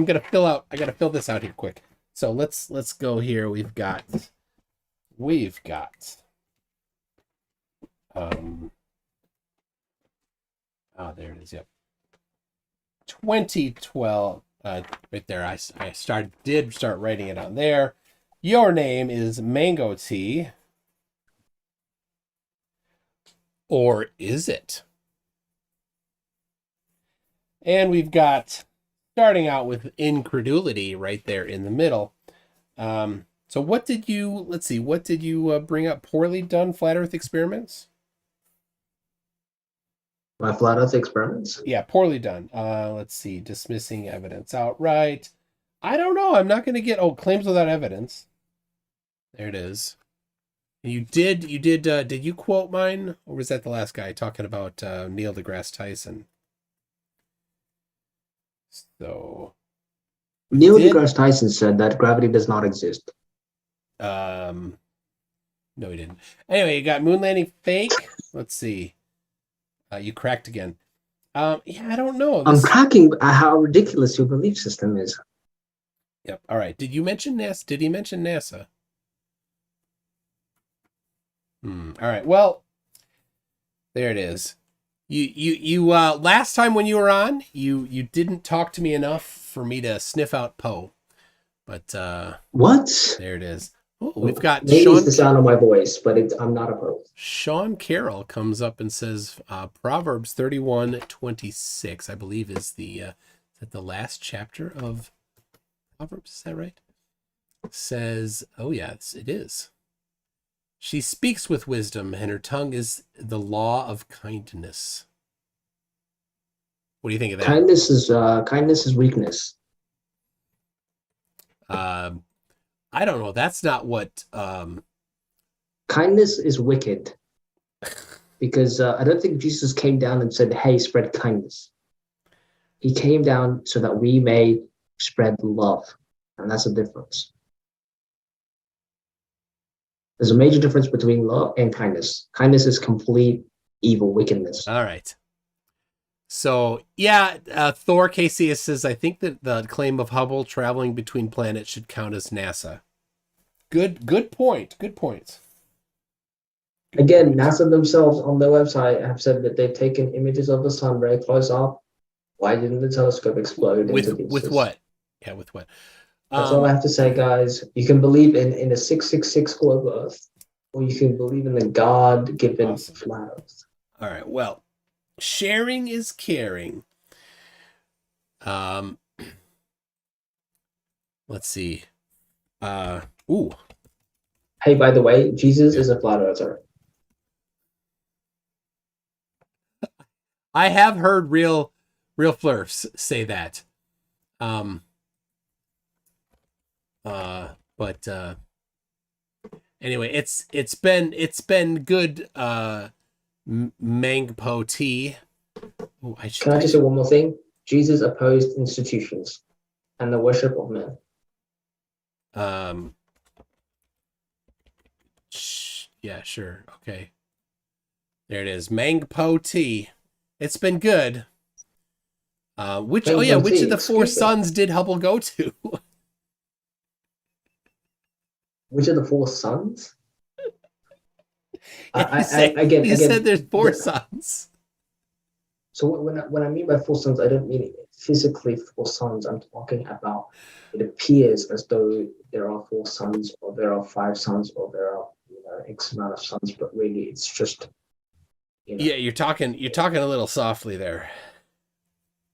gotta fill this out here quick. So let's go here. We've got there it is. Yep. 2012, right there. I did start writing it on there. Your name is Mango Tea. Or is it? And we've got, starting out with incredulity right there in the middle. So what did you bring up? Poorly done flat earth experiments? My flat earth experiments? Yeah, poorly done. Let's see, dismissing evidence outright. I don't know. I'm not going to get, claims without evidence. There it is. You did you quote mine? Or was that the last guy talking about Neil deGrasse Tyson? So Neil deGrasse Tyson said that gravity does not exist. No, he didn't. Anyway, you got moon landing fake. Let's see. You cracked again. Yeah, I don't know. I'm cracking how ridiculous your belief system is. Yep. All right. Did you mention NASA? Did he mention NASA? All right. Well, there it is. You last time when you were on, you didn't talk to me enough for me to sniff out Poe. But what? There it is. Oh, we've got maybe Sean. It's the sound of my voice, but I'm not opposed. Sean Carroll comes up and says Proverbs 31:26, I believe is the last chapter of Proverbs. Is that right? Says, oh yes, it is. She speaks with wisdom, and her tongue is the law of kindness. What do you think of that? Kindness is weakness. I don't know. That's not what. Kindness is wicked. Because I don't think Jesus came down and said, "Hey, spread kindness." He came down so that we may spread love, and that's the difference. There's a major difference between love and kindness. Kindness is complete evil, wickedness. All right. So, yeah, Thor KC says, I think that the claim of Hubble traveling between planets should count as NASA. Good point. Good points. Again, NASA themselves on their website have said that they've taken images of the sun very close up. Why didn't the telescope explode? With what? Yeah, with what? That's all I have to say, guys. You can believe in a 666 globe Earth, or you can believe in the God-given flat Earth. All right. Well, sharing is caring. Let's see. Ooh. Hey, by the way, Jesus is a flat earther. I have heard real flurfs say that. But anyway, it's been good Mangpo tea. Can I just say one more thing? Jesus opposed institutions and the worship of men. Yeah, sure. Okay. There it is. Mang Po T. It's been good. Which of the four suns did Hubble go to? Which of the four suns? You said there's four suns. So when I mean by four suns, I don't mean physically four suns. I'm talking about it appears as though there are four suns, or there are five suns, or there are X amount of suns, but really it's just. Yeah, you're talking a little softly there.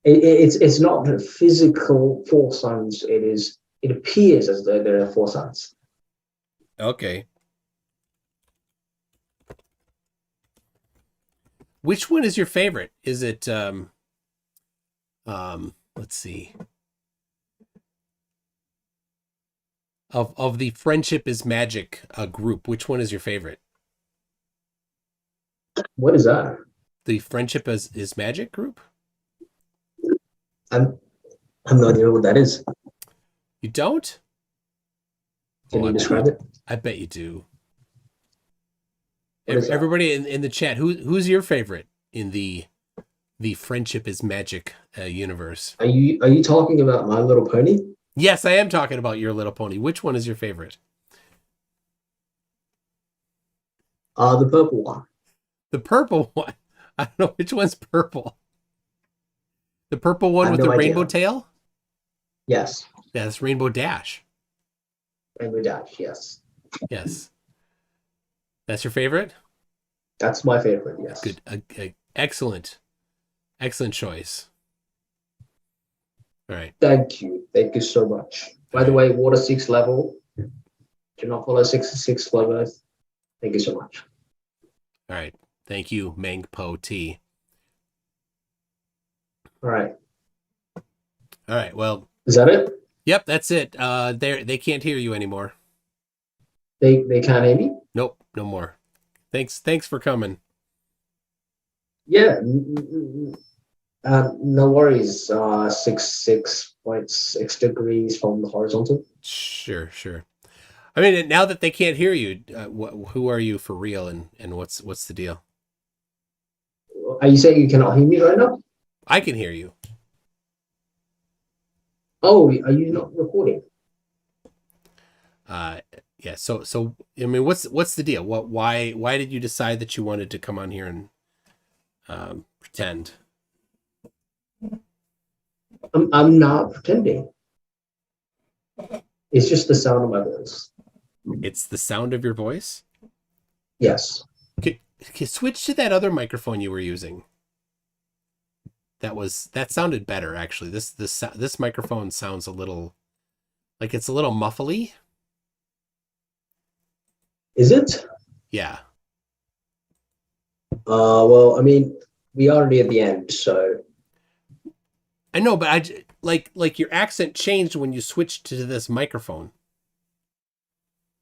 It's not the physical four suns. It appears as though there are four suns. Okay. Which one is your favorite? Is it let's see. Of the Friendship is Magic group, which one is your favorite? What is that? The Friendship is Magic group? I'm not idea what that is. You don't? Can you describe it? I bet you do. Everybody in the chat, who's your favorite in the Friendship is Magic universe? Are you talking about My Little Pony? Yes, I am talking about Your Little Pony. Which one is your favorite? The purple one. The purple one. I don't know which one's purple. The purple one with the rainbow tail? Yes. That's Rainbow Dash. Rainbow Dash, yes. Yes. That's your favorite? That's my favorite, yes. Good. Excellent. Excellent choice. All right. Thank you. Thank you so much. By the way, Water 6 level. Do not follow 66 levels. Thank you so much. All right. Thank you, Mang Po T. All right. All right. Well. Is that it? Yep, that's it. They can't hear you anymore. They can't hear me? Nope, no more. Thanks for coming. Yeah. No worries. 6.6 degrees from the horizontal. Sure. I mean, now that they can't hear you, who are you for real, and what's the deal? Are you saying you cannot hear me right now? I can hear you. Oh, are you not recording? Yeah. So I mean, what's the deal? Why did you decide that you wanted to come on here and pretend? I'm not pretending. It's just the sound of my voice. It's the sound of your voice? Yes. Okay, switch to that other microphone you were using. That sounded better, actually. This microphone sounds a little like it's a little muffly. Is it? Yeah. Well, I mean, we are already at the end, so. I know, but like your accent changed when you switched to this microphone.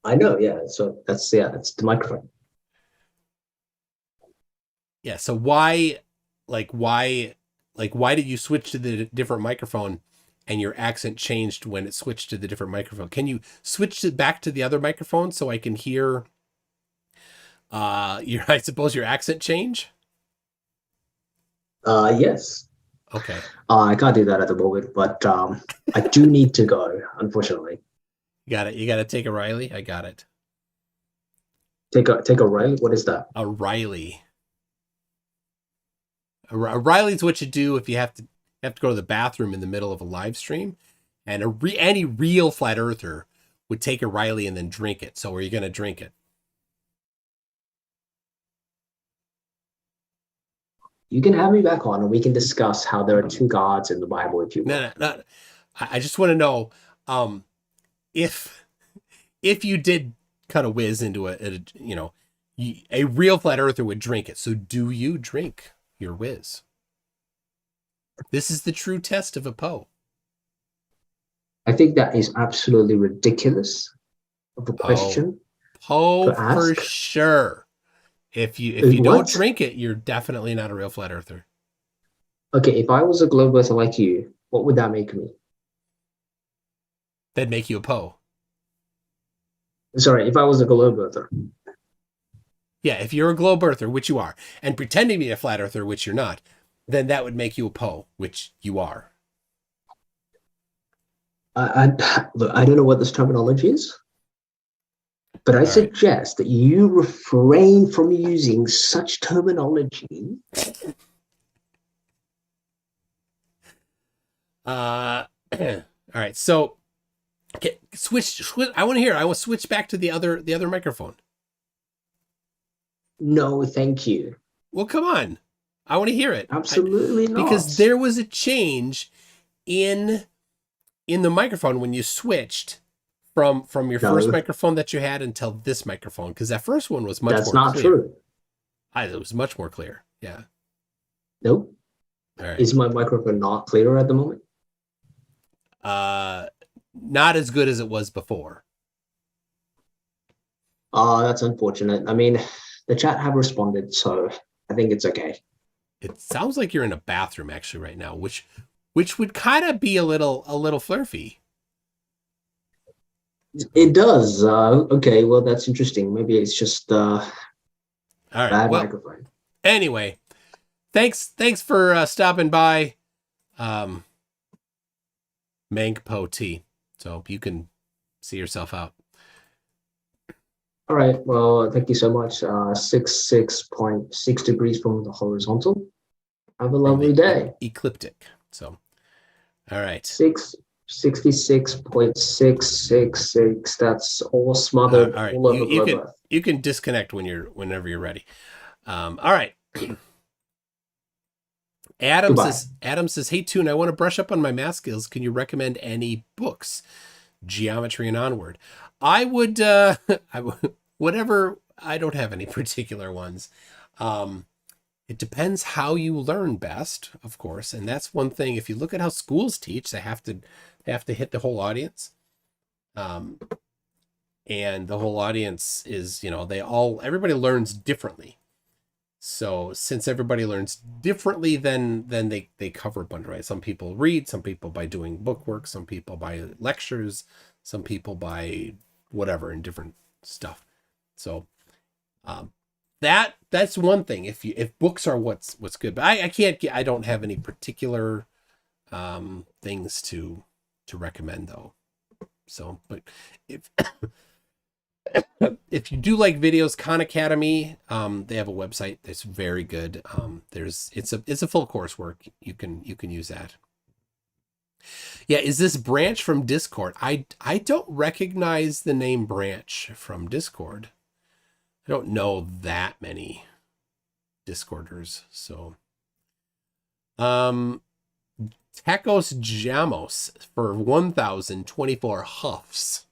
I know, yeah. So that's the microphone. Yeah. So why did you switch to the different microphone, and your accent changed when it switched to the different microphone? Can you switch it back to the other microphone so I can hear I suppose your accent change? Yes. Okay. I can't do that at the moment, but I do need to go, unfortunately. You got it. You got to take a Riley. I got it. Take a Riley? What is that? A Riley. A Riley's what you do if you have to go to the bathroom in the middle of a live stream, and any real flat earther would take a Riley and then drink it. So are you going to drink it? You can have me back on, and we can discuss how there are two gods in the Bible if you want. No. I just want to know if you did kind of whiz into a real flat earther would drink it. So do you drink your whiz? This is the true test of a Poe. I think that is absolutely ridiculous of a question. Poe for sure. If you don't drink it, you're definitely not a real flat earther. Okay, if I was a globe earther like you, what would that make me? That'd make you a Poe. Sorry, if I was a globe earther. Yeah, if you're a globe earther, which you are, and pretending to be a flat earther, which you're not, then that would make you a Poe, which you are. Look, I don't know what this terminology is, but I All right. suggest that you refrain from using such terminology. All right. So, okay, switch. I want to hear. I want to switch back to the other microphone. No, thank you. Well, come on. I want to hear it. Absolutely Because not. there was a change in the microphone when you switched from your first No, microphone that you had until this microphone, because that first one was much that's more not clear. true. It was much more clear. Yeah. Nope. All right. Is my microphone not clearer at the moment? Not as good as it was before. That's unfortunate. I mean, the chat have responded, so I think it's okay. It sounds like you're in a bathroom actually right now, which would kind of be a little flirty. It does. Okay, well, that's interesting. Maybe it's just All right. bad Well, microphone. anyway, thanks for stopping by, Mangpo T. So you can see yourself out. All right. Well, thank you so much. 6.6 degrees from the horizontal. Have a From lovely the day. ecliptic. So, all right. 66.666. That's all All smothered right. all over globe Earth. You can disconnect whenever you're ready. All right. Goodbye. Adam says, "Hey Toon, I want to brush up on my math skills. Can you recommend any books? Geometry and onward." I would whatever, I don't have any particular ones. It depends how you learn best, of course, and that's one thing. If you look at how schools teach, they have to hit the whole audience. And the whole audience is, everybody learns differently. So since everybody learns differently, then they cover a bunch, right? Some people read, some people by doing book work, some people by lectures, some people by whatever, and different stuff. So that's one thing. If books are what's good, but I don't have any particular things to recommend though. So, but if if you do like videos, Khan Academy, they have a website that's very good. It's a full coursework. You can use that. Yeah, is this Branch from Discord? I don't recognize the name Branch from Discord. I don't know that many Discorders. So, Tacos Jamos for 1,024 huffs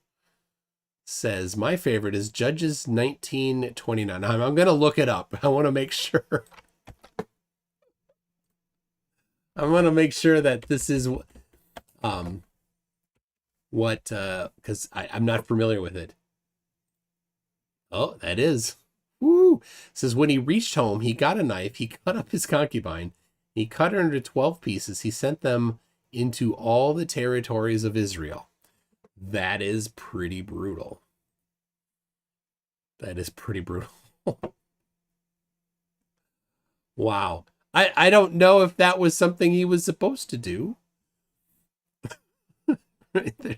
says, my favorite is Judges 1929. I'm going to look it up. I want to make sure. I want to make sure that this is what, because I'm not familiar with it. Oh, that is. Woo! It says, when he reached home, he got a knife. He cut up his concubine. He cut her into 12 pieces. He sent them into all the territories of Israel. That is pretty brutal. That is pretty brutal. Wow. I don't know if that was something he was supposed to do. I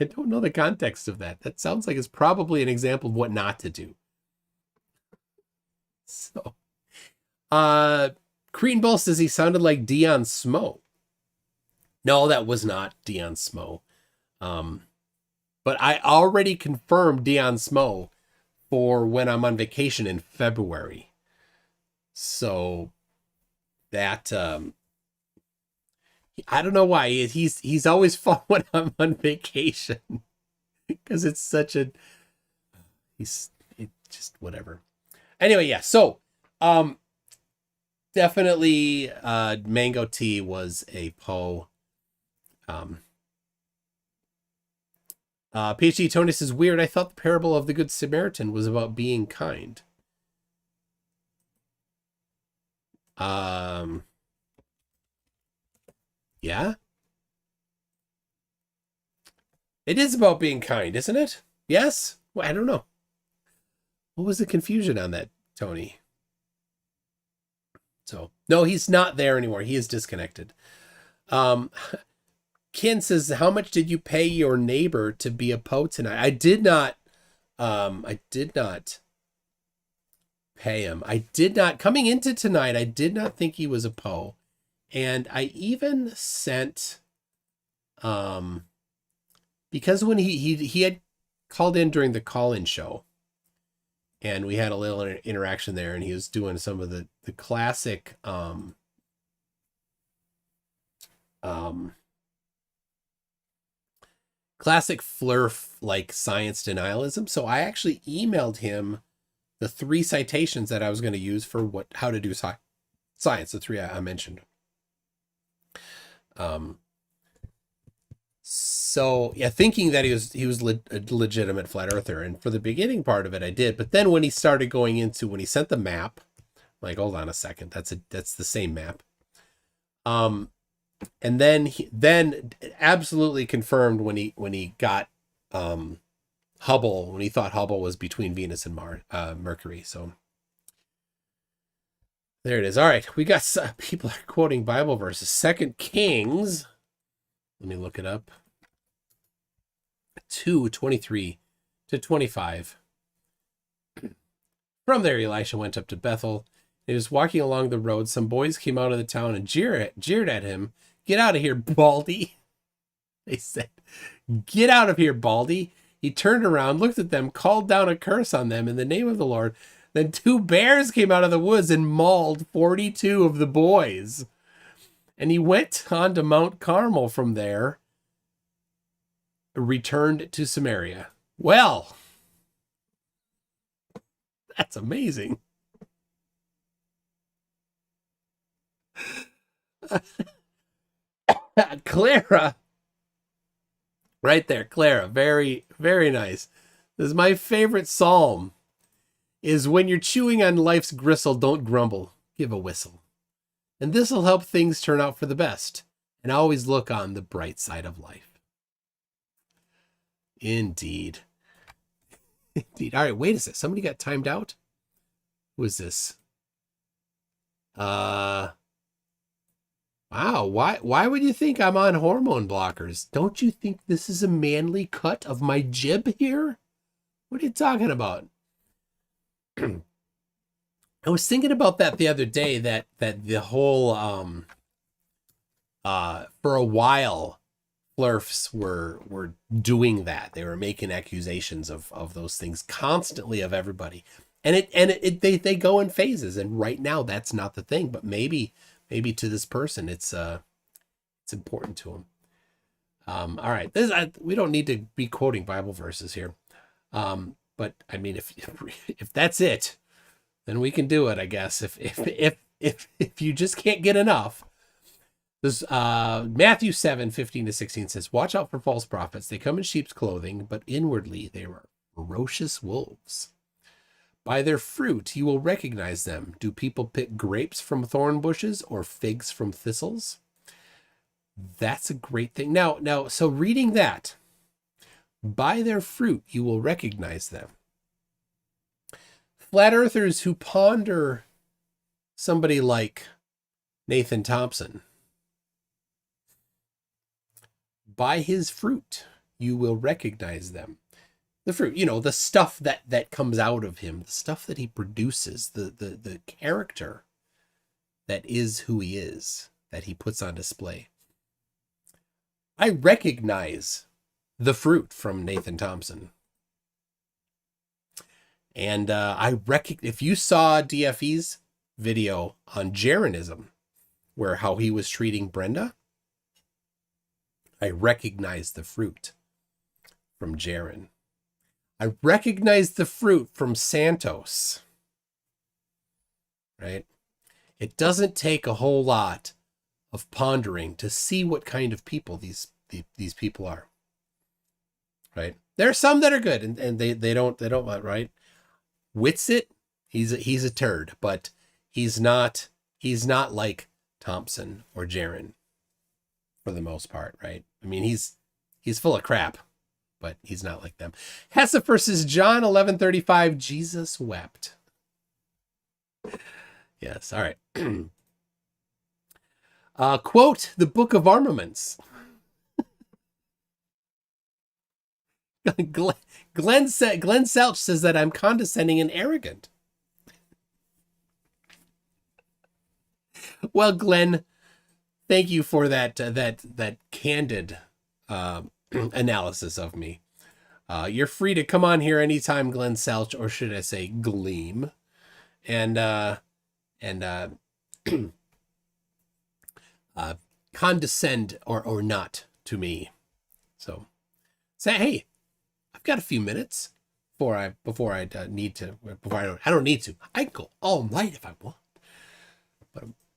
don't know the context of that. That sounds like it's probably an example of what not to do. So, Cretan Bull says he sounded like Dion Smo. No, that was not Dion Smo. But I already confirmed Dion Smo for when I'm on vacation in February. So that I don't know why he's always fun when I'm on vacation because it's such a just whatever. Anyway, yeah. So definitely Mango Tea was a Poe. PhD Tony says, weird. I thought the parable of the Good Samaritan was about being kind. Yeah? It is about being kind, isn't it? Yes? Well, I don't know. What was the confusion on that, Tony? So, no, he's not there anymore. He is disconnected. Um, Ken says, how much did you pay your neighbor to be a Poe tonight? I did not pay him. I did not, coming into tonight, I did not think he was a Poe. And I even sent, because when he had called in during the call-in show, and we had a little interaction there, and he was doing some of the classic classic flurf like science denialism. So I actually emailed him the 3 citations that I was going to use for how to do science, the 3 I mentioned. So yeah, thinking that he was a legitimate flat earther, and for the beginning part of it I did, but then when he started going into, when he sent the map, I'm like, hold on a second, that's the same map. And then then absolutely confirmed when he got Hubble, when he thought Hubble was between Venus and Mercury. So there it is. All right, we got people are quoting Bible verses. 2 Kings, let me look it up. 2:23 to 25. From there, Elisha went up to Bethel. He was walking along the road. Some boys came out of the town and jeered at him. Get out of here, Baldy. They said, get out of here, Baldy. He turned around, looked at them, called down a curse on them in the name of the Lord. Then 2 bears came out of the woods and mauled 42 of the boys. And he went on to Mount Carmel from there, returned to Samaria. Well, that's amazing. Clara. Right there, Clara. Very, very nice. This is my favorite psalm. Is when you're chewing on life's gristle, don't grumble. Give a whistle. And this will help things turn out for the best. And always look on the bright side of life. Indeed. Indeed. All right, wait a sec. Somebody got timed out? Who is this? Wow, why would you think I'm on hormone blockers? Don't you think this is a manly cut of my jib here? What are you talking about? I was thinking about that the other day, that the whole for a while flurfs were doing that. They were making accusations of those things constantly of everybody. And they go in phases, and right now that's not the thing, but maybe to this person it's important to him. All right, we don't need to be quoting Bible verses here, but I mean, if that's it, then we can do it, I guess. If you just can't get enough. This Matthew 7:15-16 says, "Watch out for false prophets. They come in sheep's clothing, but inwardly they are ferocious wolves. By their fruit you will recognize them. Do people pick grapes from thorn bushes or figs from thistles?" That's a great thing. Now, so reading that, by their fruit you will recognize them. Flat earthers who ponder somebody like Nathan Thompson, by his fruit you will recognize them. The fruit, the stuff that comes out of him, the stuff that he produces, the character that is who he is, that he puts on display. I recognize the fruit from Nathan Thompson. And if you saw DFE's video on Jaronism, where how he was treating Brenda, I recognize the fruit from Jaron. I recognize the fruit from Santos, right? It doesn't take a whole lot of pondering to see what kind of people these people are, right? There are some that are good, and they don't want, right? Whitsitt, he's a turd, but he's not like Thompson or Jaron. for the most part, right? I mean, he's full of crap, but he's not like them. Hesse versus John 11:35. Jesus wept. Yes. All right. Quote the Book of Armaments. Glenn Selch says that I'm condescending and arrogant. Well, Glenn, thank you for that candid analysis of me. You're free to come on here anytime, Glenn Selch, or should I say Gleam, and condescend or not to me. So say, hey, I've got a few minutes before I need to. Before I don't need to. I can go all night if I want.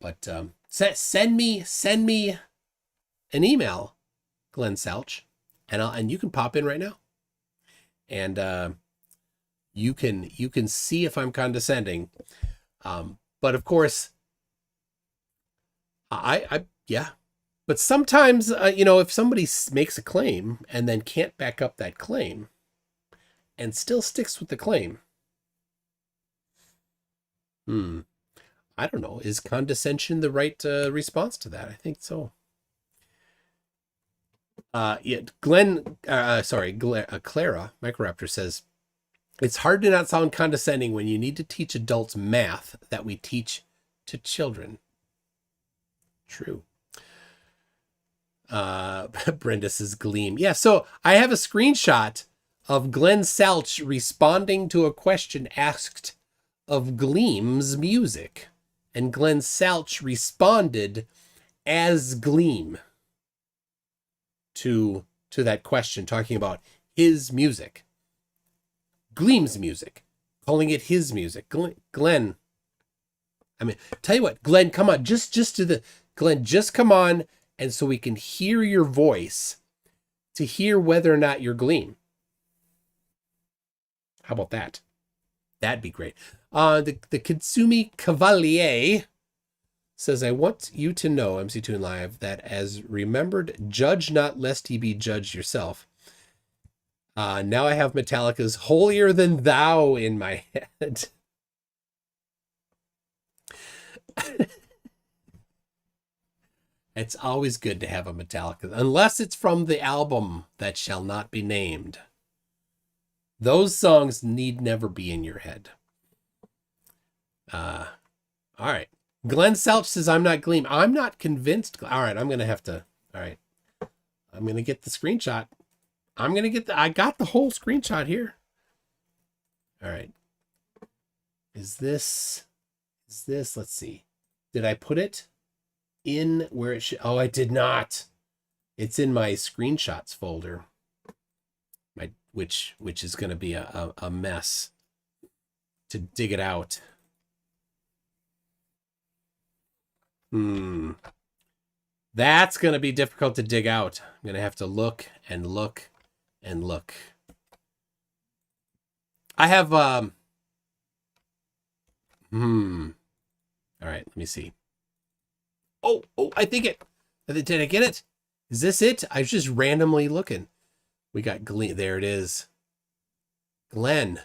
But send me an email, Glenn Selch, and you can pop in right now, and you can see if I'm condescending. But of course, yeah. But sometimes, if somebody makes a claim and then can't back up that claim and still sticks with the claim, I don't know. Is condescension the right response to that? I think so. Yeah, Clara, Microraptor says, it's hard to not sound condescending when you need to teach adults math that we teach to children. True. Brenda says Gleam. Yeah, so I have a screenshot of Glenn Selch responding to a question asked of Gleam's music. And Glenn Selch responded as Gleam to that question, talking about his music. Gleam's music, calling it his music. Glenn, I mean, tell you what, Glenn, come on, just come on, and so we can hear your voice to hear whether or not you're Gleam. How about that? That'd be great. The Katsumi Cavalier says, I want you to know, MC2 Live, that as remembered, judge not lest ye be judged yourself. Now I have Metallica's Holier Than Thou in my head. It's always good to have a Metallica, unless it's from the album that shall not be named. Those songs need never be in your head. All right. Glenn Selch says, I'm not Gleam. I'm not convinced. All right, I'm going to have to. All right. I'm going to get the screenshot. I got the whole screenshot here. All right. Is this, let's see. Did I put it in where it should? Oh, I did not. It's in my screenshots folder. Which is going to be a mess to dig it out. That's going to be difficult to dig out. I'm going to have to look and look and look. I have all right, let me see. Oh, I think it. Did I get it? Is this it? I was just randomly looking. We got Glenn. There it is. Glenn.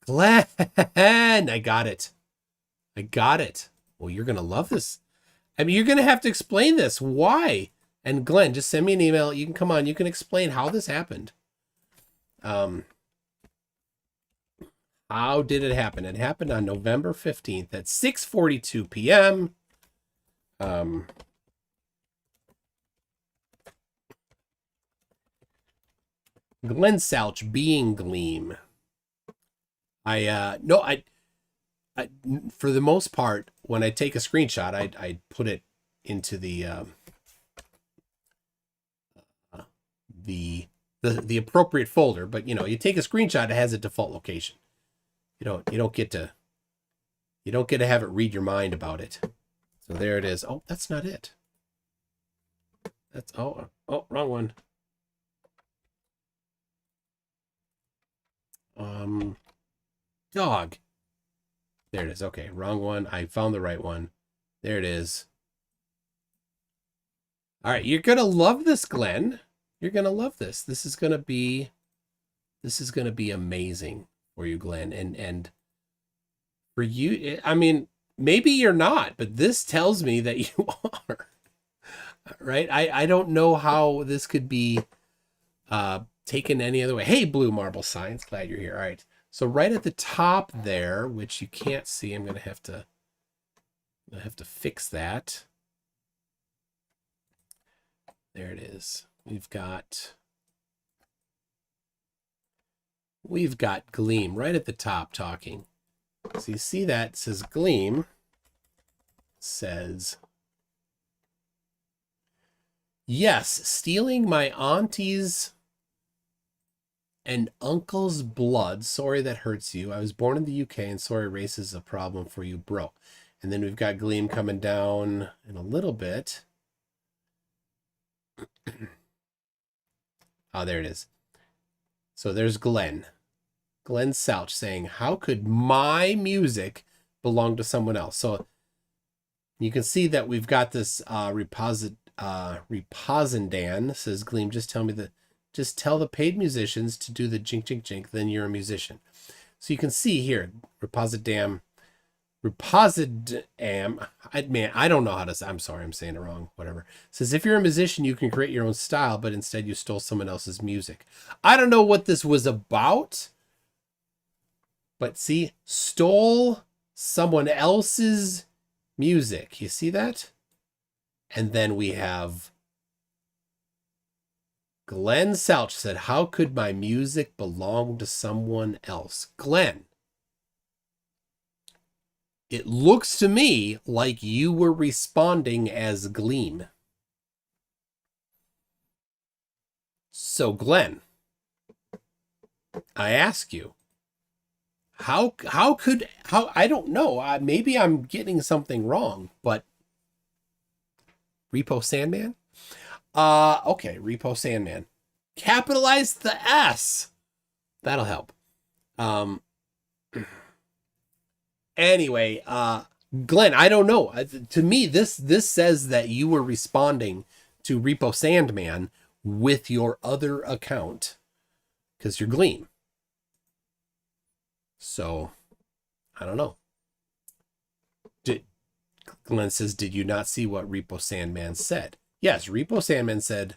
I got it. Well, you're going to love this. I mean, you're going to have to explain this. Why? And Glenn, just send me an email. You can come on. You can explain how this happened. How did it happen? It happened on November 15th at 6:42 p.m. Glenn Selch being Gleam. I for the most part, when I take a screenshot, I put it into the appropriate folder. But you take a screenshot, it has a default location. You don't get to have it read your mind about it. So there it is. Oh, that's not it. That's wrong one. Dog. There it is. Okay, wrong one. I found the right one. There it is. All right, you're gonna love this, Glenn. You're gonna love this. This is gonna be amazing for you, Glenn. And for you, I mean, maybe you're not, but this tells me that you are. Right? I don't know how this could be taken any other way. Hey, Blue Marble Science, glad you're here. All right. So right at the top there, which you can't see, I'm gonna have to fix that. There it is. We've got Gleam right at the top talking. So you see that it says Gleam says, yes, stealing my auntie's and uncle's blood. Sorry that hurts you. I was born in the UK and sorry race is a problem for you, bro. And then we've got Gleam coming down in a little bit. Oh, there it is. So there's Glenn Souch saying, how could my music belong to someone else? So you can see that we've got this Reposindan says, Gleam, just tell the paid musicians to do the jink, jink, jink, then you're a musician. So you can see here, Reposidam, I don't know how to say, I'm sorry, I'm saying it wrong, whatever. It says, if you're a musician, you can create your own style, but instead you stole someone else's music. I don't know what this was about, but see, stole someone else's music. You see that? And then we have Glenn Souch said, how could my music belong to someone else? Glenn, it looks to me like you were responding as Gleam. So Glenn, I ask you, how I don't know, maybe I'm getting something wrong, but Repo Sandman? Okay, Repo Sandman. Capitalize the S. That'll help. Anyway, Glenn, I don't know. To me, this says that you were responding to Repo Sandman with your other account because you're Gleam. So, I don't know. Glenn says, did you not see what Repo Sandman said? Yes, Repo Sandman said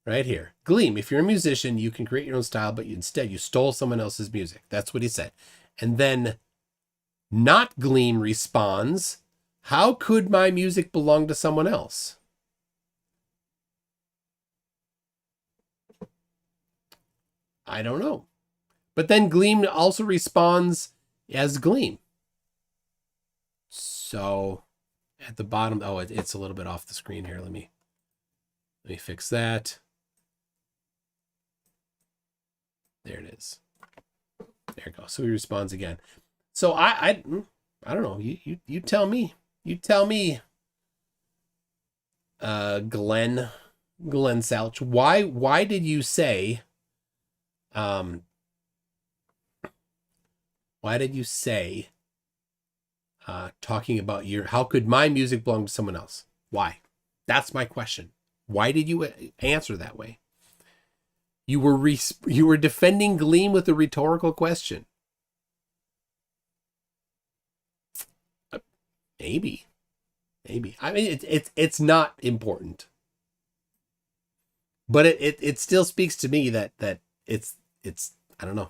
right here, Gleam, if you're a musician, you can create your own style, but instead you stole someone else's music. That's what he said. And then not Gleam responds, how could my music belong to someone else? I don't know. But then Gleam also responds as Gleam. So at the bottom, oh, it's a little bit off the screen here. Let me fix that. There it is. There it goes. So he responds again. So I don't know. You tell me. You tell me. Glenn Souch, why did you say talking about how could my music belong to someone else? Why? That's my question. Why did you answer that way? You were defending Gleam with a rhetorical question. Maybe. I mean, it's not important, but it still speaks to me that it's I don't know.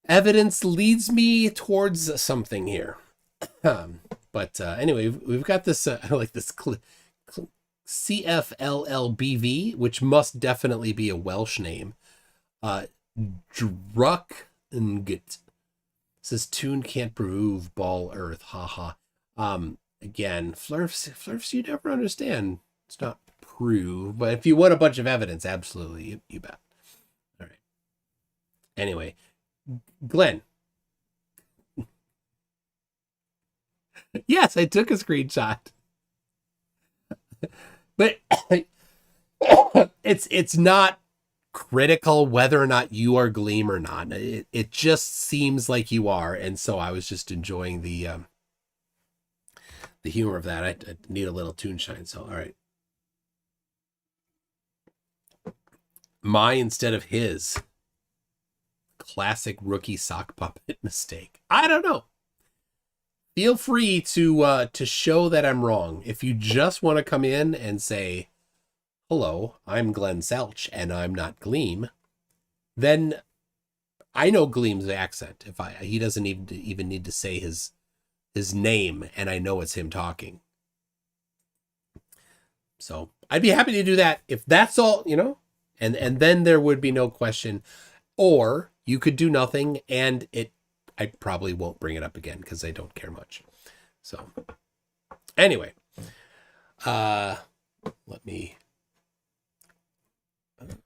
Evidence leads me towards something here. But anyway, we've got this, I like this CFLLBV, which must definitely be a Welsh name. Druckngut says, tune can't prove ball earth, haha. Again, flurfs you never understand. It's not prove, but if you want a bunch of evidence, absolutely, you bet. All right. Anyway, Glenn. Yes, I took a screenshot. But it's not critical whether or not you are Gleam or not. It just seems like you are, and so I was just enjoying the the humor of that. I need a little tune shine. So, all right. My instead of his. Classic rookie sock puppet mistake. I don't know. Feel free to show that I'm wrong. If you just want to come in and say, hello, I'm Glenn Selch and I'm not Gleam, then I know Gleam's accent. He doesn't even need to say his name, and I know it's him talking. So I'd be happy to do that if that's all, and then there would be no question. Or you could do nothing, and I probably won't bring it up again because I don't care much. So anyway, let me.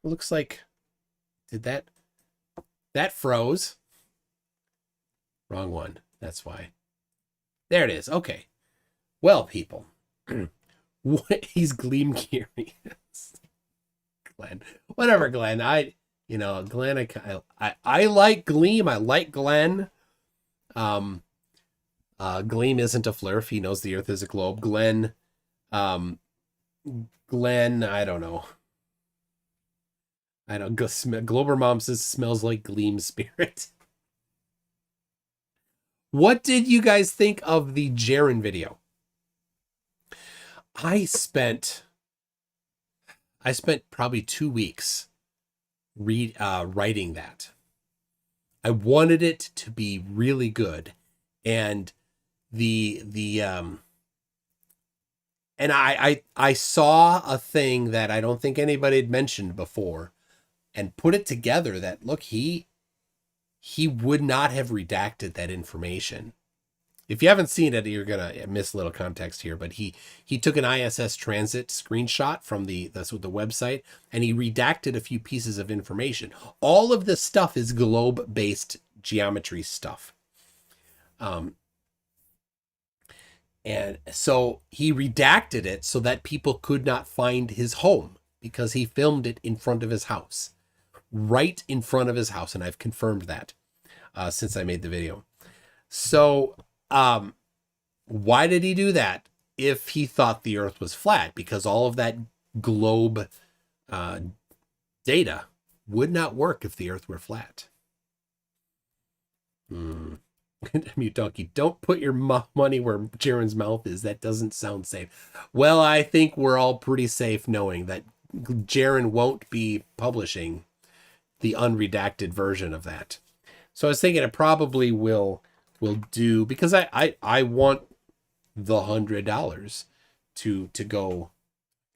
Looks like that froze. Wrong one. That's why. There it is. Okay. Well, people, he's Gleam Geary. Glenn, whatever, Glenn. Glenn, I like Gleam. I like Glenn. Gleam isn't a flurf. He knows the Earth is a globe. Glenn, I don't know. Glober Mom says smells like Gleam spirit. What did you guys think of the Jaren video? I spent probably 2 weeks writing that. I wanted it to be really good, and I saw a thing that I don't think anybody had mentioned before, and put it together that look, he would not have redacted that information. If you haven't seen it, you're gonna miss a little context here, but he took an ISS transit screenshot from the website, and he redacted a few pieces of information. All of this stuff is globe-based geometry stuff. And so he redacted it so that people could not find his home, because he filmed it in front of his house. Right in front of his house, and I've confirmed that since I made the video. So why did he do that if he thought the Earth was flat? Because all of that globe data would not work if the Earth were flat. Mute Donkey, don't put your money where Jaren's mouth is. That doesn't sound safe. Well, I think we're all pretty safe knowing that Jaren won't be publishing the unredacted version of that. So I was thinking it probably will do, because I want the $100 to go,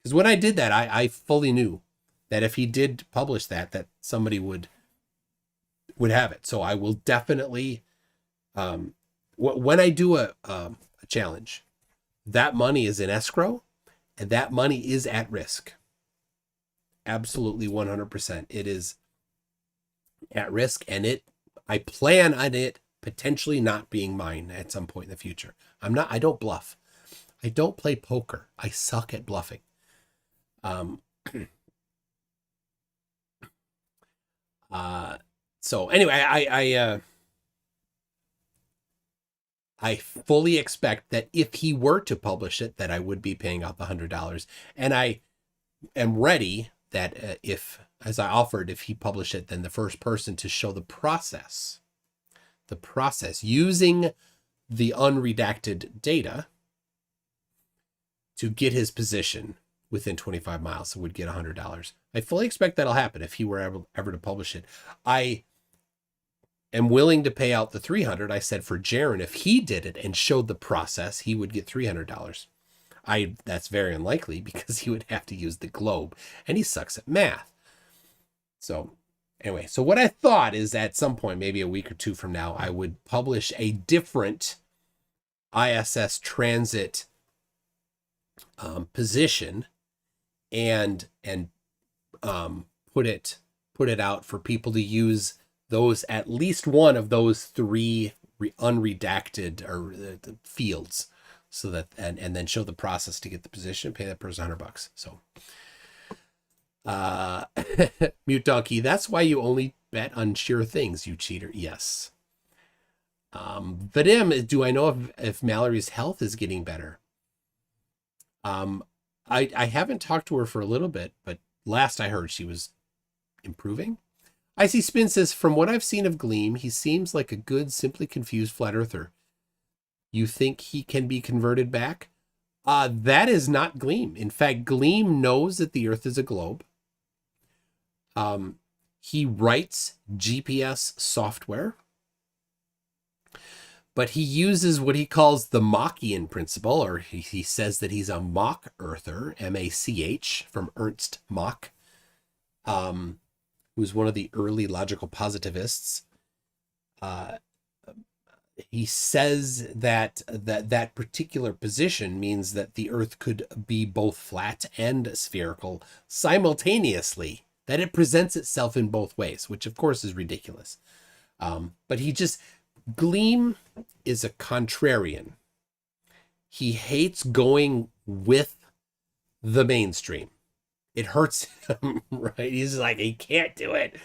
because when I did that, I fully knew that if he did publish that somebody would have it. So I will definitely, when I do a challenge, that money is in escrow, and that money is at risk. Absolutely 100%. It is at risk, and I plan on it potentially not being mine at some point in the future. I don't bluff. I don't play poker. I suck at bluffing. So anyway, I fully expect that if he were to publish it, that I would be paying out the $100, and I am ready that if he published it, then the first person to show the process using the unredacted data to get his position within 25 miles would get $100. I fully expect that'll happen if he were ever to publish it. I am willing to pay out the $300. I said for Jaren, if he did it and showed the process, he would get $300. That's very unlikely, because he would have to use the globe, and he sucks at math. So anyway, so what I thought is at some point, maybe a week or two from now, I would publish a different ISS transit position and put it out for people to use those, at least one of those three unredacted or the fields, so that and then show the process to get the position, pay that person $100. So Mute Donkey, that's why you only bet on sure things, you cheater. Yes. Vadim, do I know if Mallory's health is getting better? Um, I haven't talked to her for a little bit, but last I heard she was improving. Icy Spin says, from what I've seen of Gleam, he seems like a good, simply confused flat earther. You think he can be converted back? That is not Gleam. In fact, Gleam knows that the Earth is a globe. He writes GPS software, but he uses what he calls the Machian principle, or he says that he's a Mach earther, M-A-C-H, from Ernst Mach, who's one of the early logical positivists. He says that that particular position means that the Earth could be both flat and spherical simultaneously, that it presents itself in both ways, which of course is ridiculous. But Gleam is a contrarian. He hates going with the mainstream. It hurts him, right? He's like, he can't do it.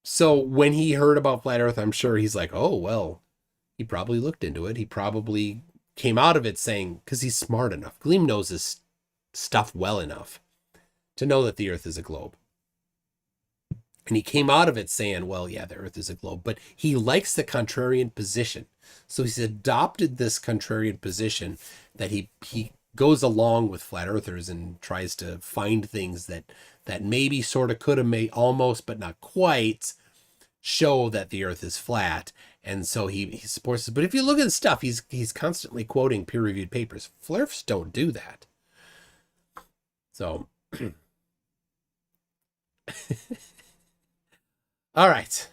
So when he heard about flat Earth, I'm sure he's like, oh, well, he probably looked into it. He probably came out of it saying, because he's smart enough. Gleam knows his stuff well enough to know that the Earth is a globe. And he came out of it saying, well, yeah, the Earth is a globe, but he likes the contrarian position. So he's adopted this contrarian position that he goes along with flat earthers and tries to find things that maybe sort of could have made almost, but not quite, show that the Earth is flat. And so he supports it. But if you look at the stuff, he's constantly quoting peer-reviewed papers. Flurfs don't do that. So, all right.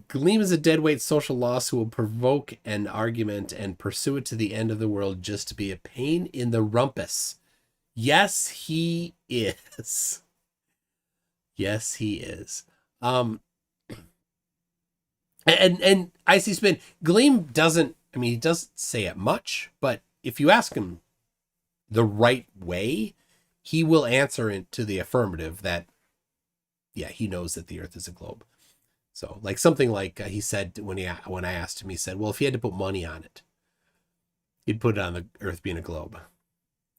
Gleam is a deadweight social loss who will provoke an argument and pursue it to the end of the world just to be a pain in the rumpus. Yes, he is. Yes, he is. And Icy Spin, Gleam doesn't, he doesn't say it much, but if you ask him the right way, he will answer it to the affirmative that, yeah, he knows that the Earth is a globe. So like something like he said when I asked him, he said, well, if he had to put money on it, he'd put it on the Earth being a globe.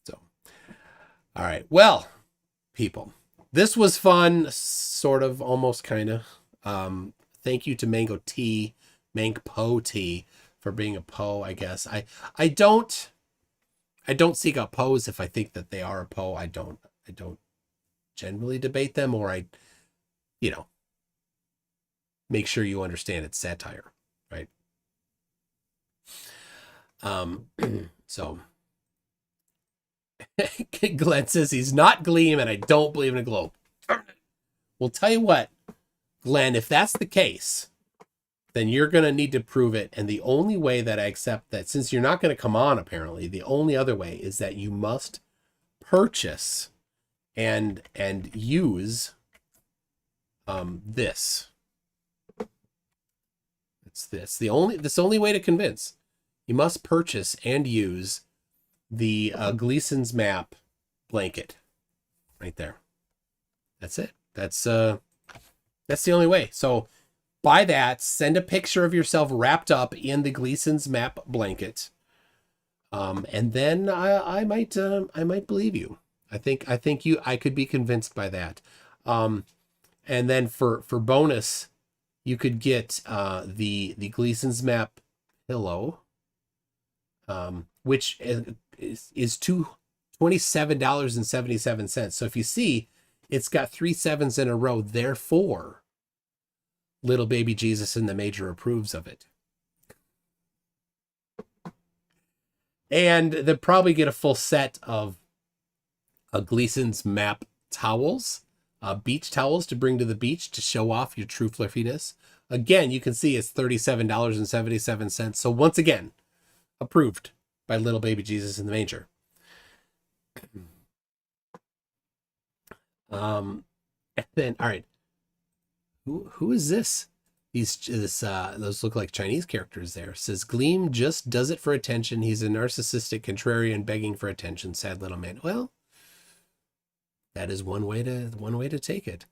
So, all right. Well, people, this was fun, sort of, almost, kind of. Thank you to Mango T, Mangpo T, for being a Poe, I guess. I don't seek out Poes if I think that they are a Poe. I don't generally debate them, or make sure you understand it's satire, right? So Glenn says he's not Gleam, and I don't believe in a globe. Well, tell you what, Glenn, if that's the case, then you're going to need to prove it. And the only way that I accept that, since you're not going to come on, apparently, the only other way is that you must purchase and use this. That's the only way to convince. You must purchase and use the Gleason's map blanket right there. That's it. That's the only way. So buy that, send a picture of yourself wrapped up in the Gleason's map blanket. And then I might believe you. I think I could be convinced by that. And then for bonus, you could get the Gleason's map pillow, which is $27.77. So if you see, it's got 3 sevens in a row. Therefore, little baby Jesus in the major approves of it. And they'll probably get a full set of Gleason's map towels, beach towels to bring to the beach to show off your true fluffiness. Again, you can see it's $37.77. So once again, approved by little baby Jesus in the manger. And then, all right, who is this? Those look like Chinese characters there. Says Gleam just does it for attention. He's a narcissistic contrarian begging for attention. Sad little man. Well, that is one way to take it.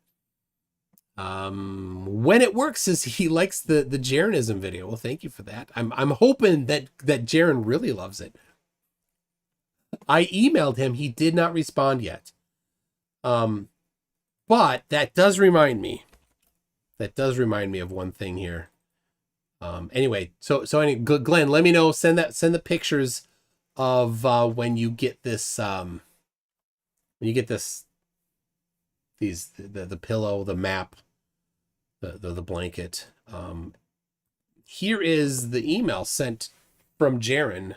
When it works is he likes the Jarenism video. Well, thank you for that. I'm hoping that Jaren really loves it. I emailed him. He did not respond yet. But that does remind me. That does remind me of one thing here. Anyway, so anyway, Glenn, let me know. Send the pictures of when you get this. When you get this. The pillow, the map, the blanket. Here is the email sent from Jaron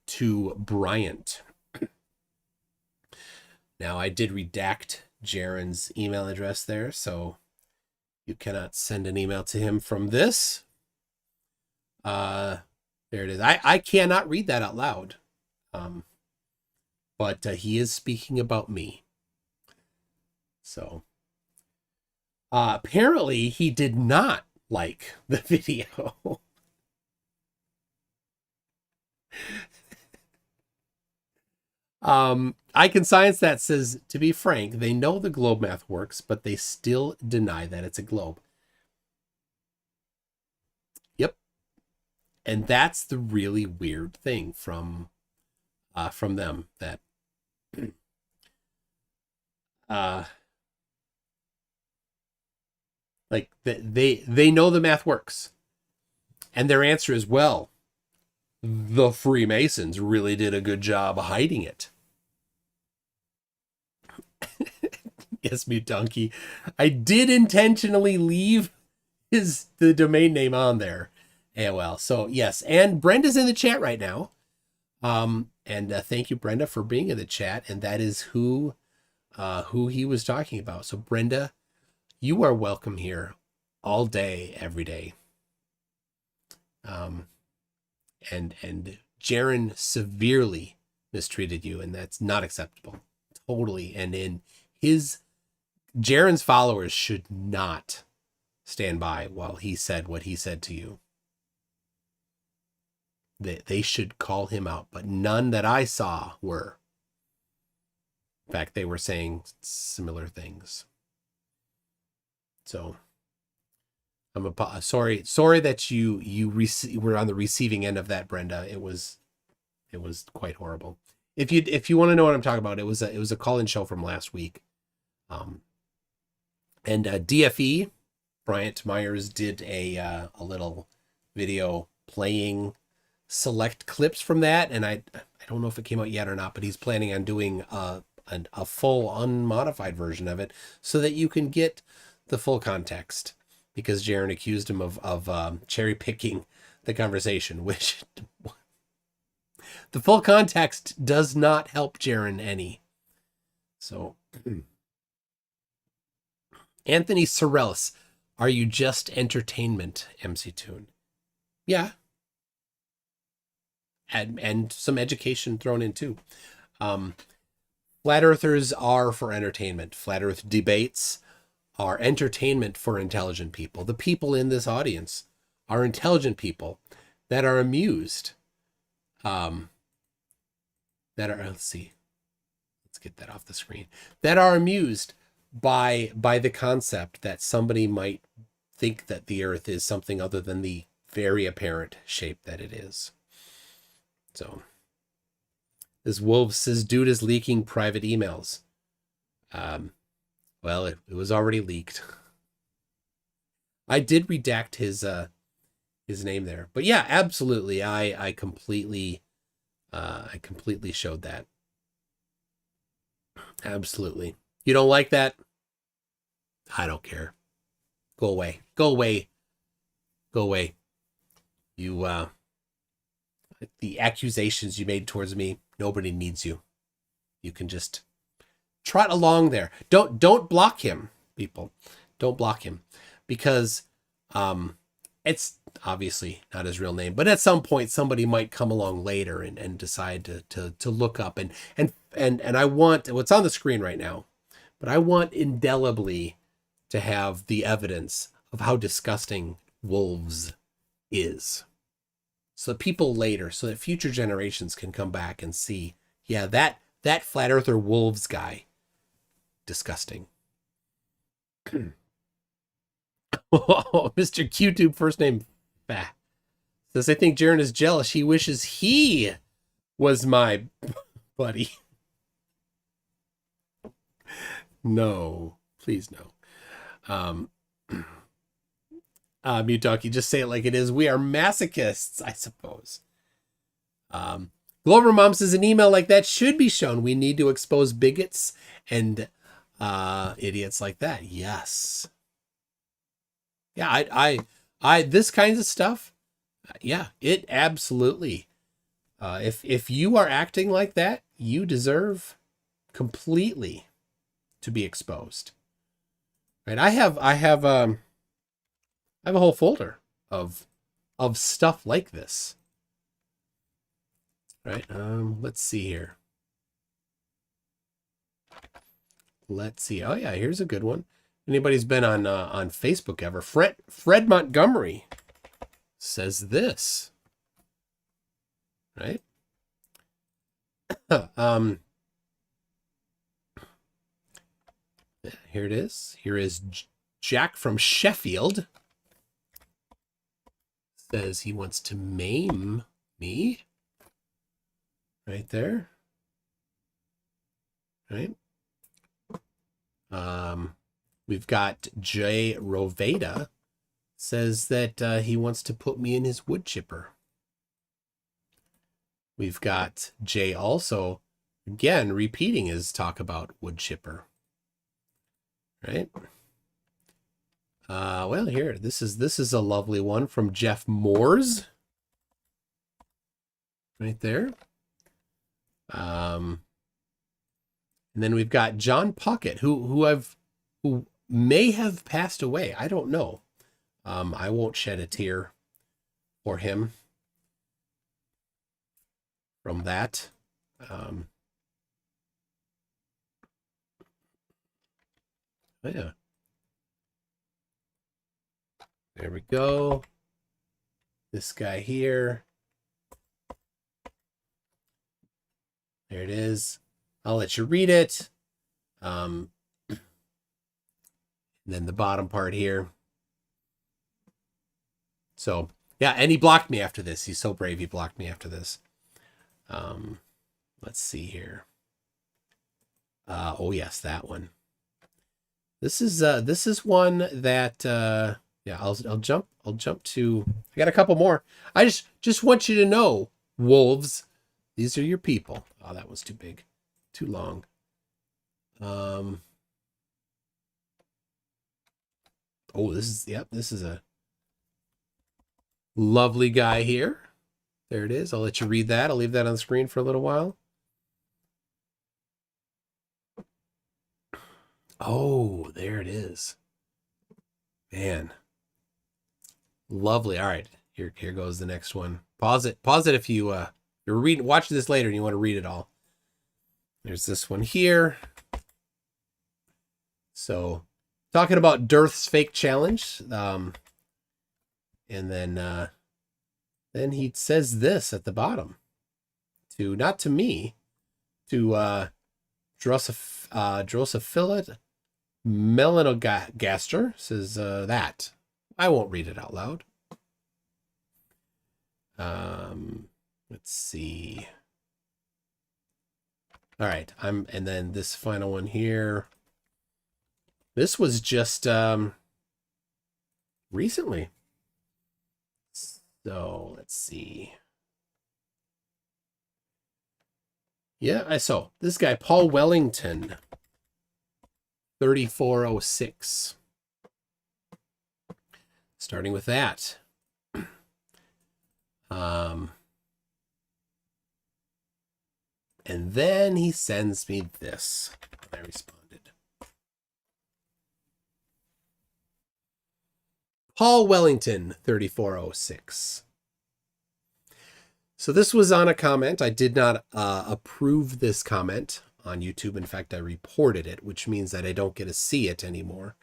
to Bryant. Now, I did redact Jaron's email address there, so you cannot send an email to him from this. There it is. I cannot read that out loud. But he is speaking about me. So apparently he did not like the video. I Can Science That says, to be frank, they know the globe math works, but they still deny that it's a globe. Yep. And that's the really weird thing from them, that like they know the math works. And their answer is, well, the Freemasons really did a good job hiding it. Yes, Mute Donkey. I did intentionally leave the domain name on there. AOL. So yes, and Brenda's in the chat right now. And thank you, Brenda, for being in the chat. And that is who he was talking about. So Brenda, you are welcome here all day, every day. And Jaron severely mistreated you, and that's not acceptable. Totally. And in Jaron's followers should not stand by while he said what he said to you. They should call him out, but none that I saw were. In fact, they were saying similar things. So I'm sorry that you were on the receiving end of that, Brenda. It was quite horrible. If you want to know what I'm talking about, it was a call-in show from last week. And DFE, Bryant Myers, did a little video playing select clips from that, and I don't know if it came out yet or not, but he's planning on doing a full unmodified version of it so that you can get the full context, because Jaron accused him of cherry picking the conversation, which the full context does not help Jaron any. So Anthony Sorellis, are you just entertainment, MC Toon? Yeah. And some education thrown in too. Flat earthers are for entertainment. Flat earth debates are entertainment for intelligent people. The people in this audience are intelligent people that are amused. Let's get that off the screen. That are amused by the concept that somebody might think that the earth is something other than the very apparent shape that it is. So this Wolf says, dude is leaking private emails. Well, it was already leaked. I did redact his name there, but yeah, absolutely. I completely showed that. Absolutely. You don't like that? I don't care. Go away. Go away. Go away. You, the accusations you made towards me, nobody needs you. You can just trot along there. Don't block him, people. Don't block him, because it's obviously not his real name, but at some point somebody might come along later and decide to look up and I want what's on the screen right now, but I want indelibly to have the evidence of how disgusting wolves is. So that people later, so that future generations can come back and see, yeah, that flat earther wolves guy, disgusting. Oh, Mr. QTube, first name says, I think Jaron is jealous. He wishes he was my buddy. No, please no. Mutaki, just say it like it is. We are masochists, I suppose. Glover Mom says an email like that should be shown. We need to expose bigots and idiots like that. Yes. Yeah, I this kinds of stuff. Yeah, it absolutely. If you are acting like that, you deserve completely to be exposed. Right? I have a whole folder of stuff like this. Right? Let's see here. Let's see. Oh yeah, here's a good one. Anybody's been on Facebook ever? Fred Montgomery says this. Right? Here it is. Here is Jack from Sheffield. Says he wants to maim me. Right there. Right. We've got Jay Roveda says that he wants to put me in his wood chipper. We've got Jay also, again, repeating his talk about wood chipper. Right. Well, here, this is a lovely one from Jeff Moores. Right there. And then we've got John Puckett, who may have passed away. I don't know. I won't shed a tear for him from that. Yeah. There we go. This guy here. There it is. I'll let you read it. And then the bottom part here. So, yeah, and he blocked me after this. He's so brave, he blocked me after this. Let's see here. Oh yes, that one. This is one that yeah, I'll jump to. I got a couple more. I just want you to know, wolves, these are your people. Oh, that was too big, too long. Oh, this is a lovely guy here. There it is. I'll let you read that. I'll leave that on the screen for a little while. Oh, there it is. Man. Lovely. All right. Here goes the next one. Pause it if you're watching this later and you want to read it all. There's this one here. So, talking about Dearth's fake challenge. And then he says this at the bottom. Not to me, to Drosophila melanogaster says that. I won't read it out loud. Let's see. All right, and then this final one here. This was just recently. So let's see. Yeah, I saw this guy, Paul Wellington, 3406. Starting with that. And then he sends me this. I responded. Paul Wellington, 3406. So this was on a comment. I did not approve this comment on YouTube. In fact, I reported it, which means that I don't get to see it anymore.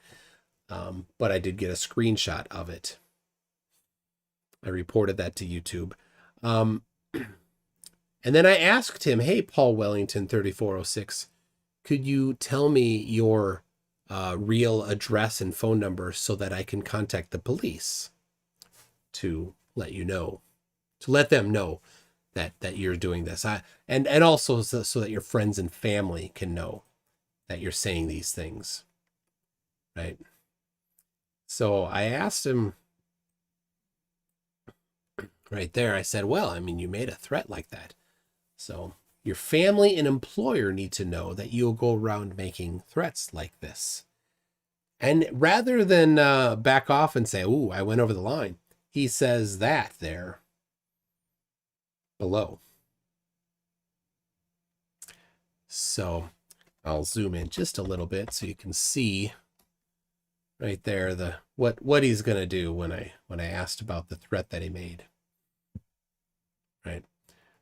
But I did get a screenshot of it. I reported that to YouTube. And then I asked him, hey, Paul Wellington, 3406, could you tell me your real address and phone number so that I can contact the police to let them know that you're doing this. And also so that your friends and family can know that you're saying these things, right? So I asked him right there. I said, well, I mean, you made a threat like that. So your family and employer need to know that you'll go around making threats like this. And rather than back off and say, ooh, I went over the line, he says that there below. So I'll zoom in just a little bit so you can see right there the what he's going to do when I asked about the threat that he made. Right.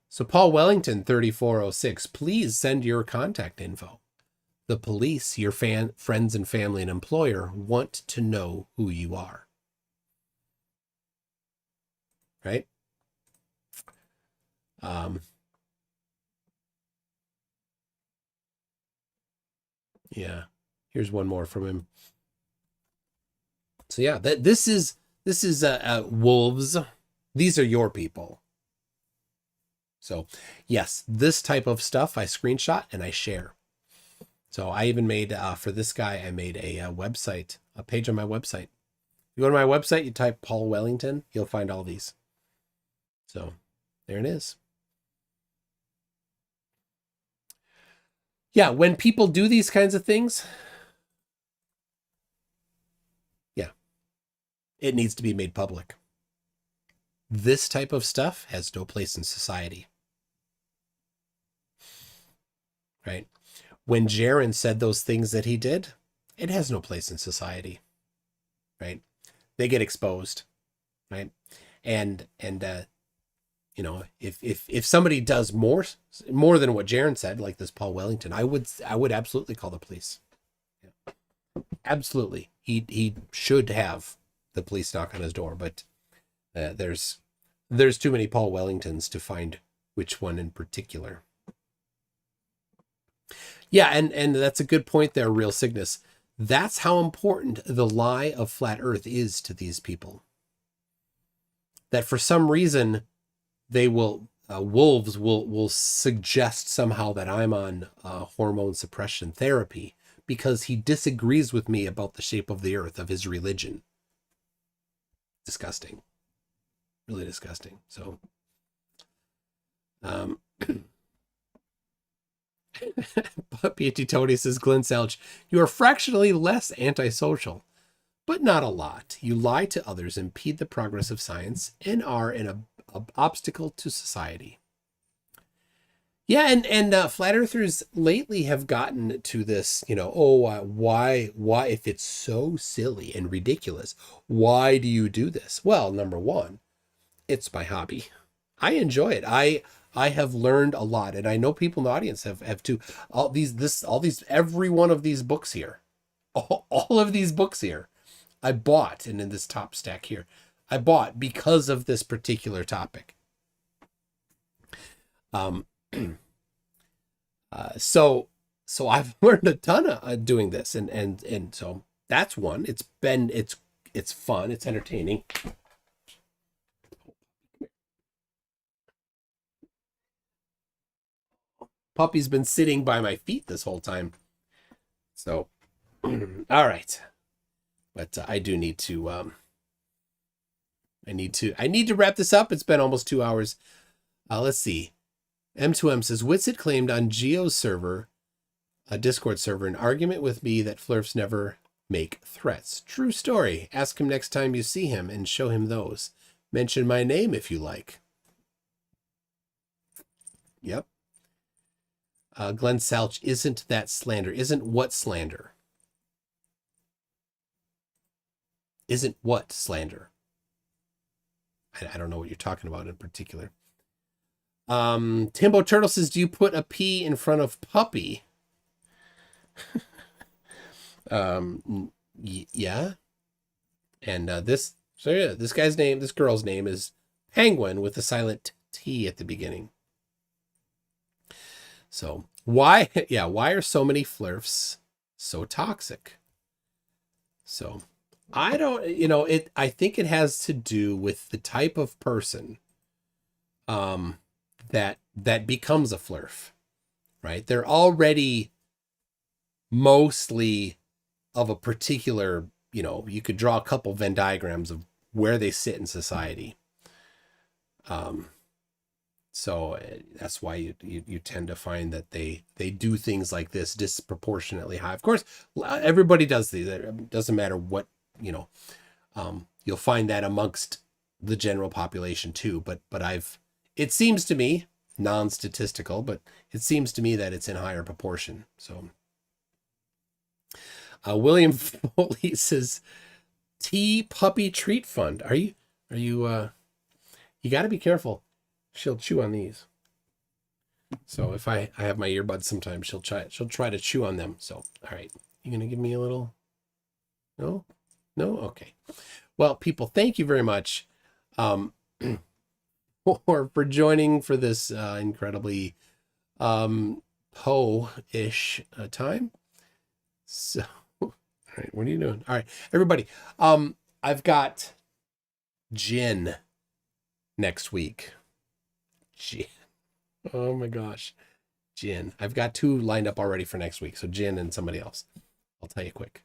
So Paul Wellington 3406, please send your contact info. The police, your friends and family and employer want to know who you are. Right? Yeah. Here's one more from him. So yeah, this is wolves. These are your people. So yes, this type of stuff I screenshot and I share. So I even made, for this guy, I made a website, a page on my website. You go to my website, you type Paul Wellington, you'll find all these. So there it is. Yeah, when people do these kinds of things, yeah, it needs to be made public. This type of stuff has no place in society. Right? When Jaron said those things that he did, it has no place in society. Right? They get exposed. Right? And you know, if somebody does more than what Jaron said, like this Paul Wellington, I would absolutely call the police. Yeah. Absolutely. He should have the police knock on his door, but there's too many Paul Wellingtons to find which one in particular. Yeah, and that's a good point there, Real Cygnus. That's how important the lie of flat Earth is to these people. That for some reason, they will, wolves will suggest somehow that I'm on hormone suppression therapy because he disagrees with me about the shape of the Earth of his religion. Disgusting. Really disgusting. So, P.T. Tony says, Glenn Selch, you are fractionally less antisocial, but not a lot. You lie to others, impede the progress of science, and are an obstacle to society. Yeah, and flat earthers lately have gotten to this, you know, why, if it's so silly and ridiculous, why do you do this? Well, number one, it's my hobby. I enjoy it. I have learned a lot, and I know people in the audience have too. Every one of these books here, all of these books here, I bought, and in this top stack here, I bought because of this particular topic. So I've learned a ton of doing this, and so that's one. It's fun, it's entertaining. Puppy's been sitting by my feet this whole time. So, all right. But I do need to, I need to wrap this up. It's been almost 2 hours. Let's see. M2M says, Witsit claimed on Geo's server, a Discord server, an argument with me that flurfs never make threats. True story. Ask him next time you see him and show him those. Mention my name if you like. Yep. Glenn Salch, isn't that slander? Isn't what slander? Isn't what slander? I don't know what you're talking about in particular. Timbo Turtle says, do you put a P in front of puppy? Yeah. And this girl's name is Penguin with a silent T at the beginning. So why are so many flurfs so toxic? So I don't, I think it has to do with the type of person that becomes a flurf, right? They're already mostly of a particular, you could draw a couple Venn diagrams of where they sit in society. So that's why you tend to find that they do things like this disproportionately high. Of course, everybody does these. It doesn't matter what, you'll find that amongst the general population too. But it seems to me, non-statistical, but it seems to me that it's in higher proportion. So William Foley says, Tea Puppy Treat Fund. Are you you got to be careful. She'll chew on these. So if I have my earbuds sometimes, she'll try to chew on them. So, all right. You going to give me a little? No? Okay. Well, people, thank you very much for joining for this incredibly Poe-ish time. So, all right, what are you doing? All right, everybody. I've got gin next week. Gin. Oh my gosh. Gin. I've got 2 lined up already for next week. So gin and somebody else. I'll tell you quick.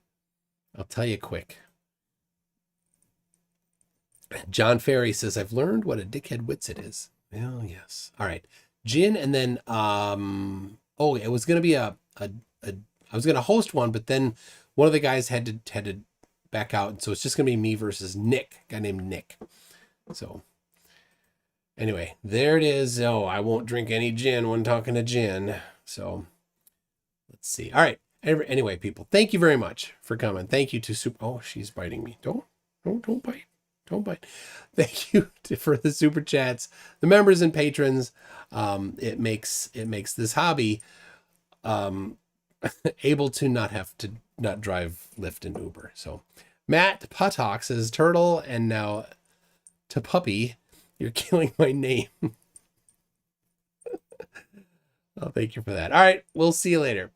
John Ferry says, I've learned what a dickhead witsit is. Well, yes. All right. Gin and then, it was going to be I was going to host one, but then one of the guys had to back out. And so it's just going to be me versus Nick, a guy named Nick. So anyway, there it is. Oh, I won't drink any gin when talking to gin. So let's see. All right. Anyway, people, thank you very much for coming. Thank you to Oh, she's biting me. Don't bite. Don't bite. Thank you for the super chats, the members and patrons. It makes this hobby able to not have to not drive Lyft and Uber. So Matt Puttock says, Turtle, and now to Puppy, you're killing my name. Oh, thank you for that. All right, we'll see you later.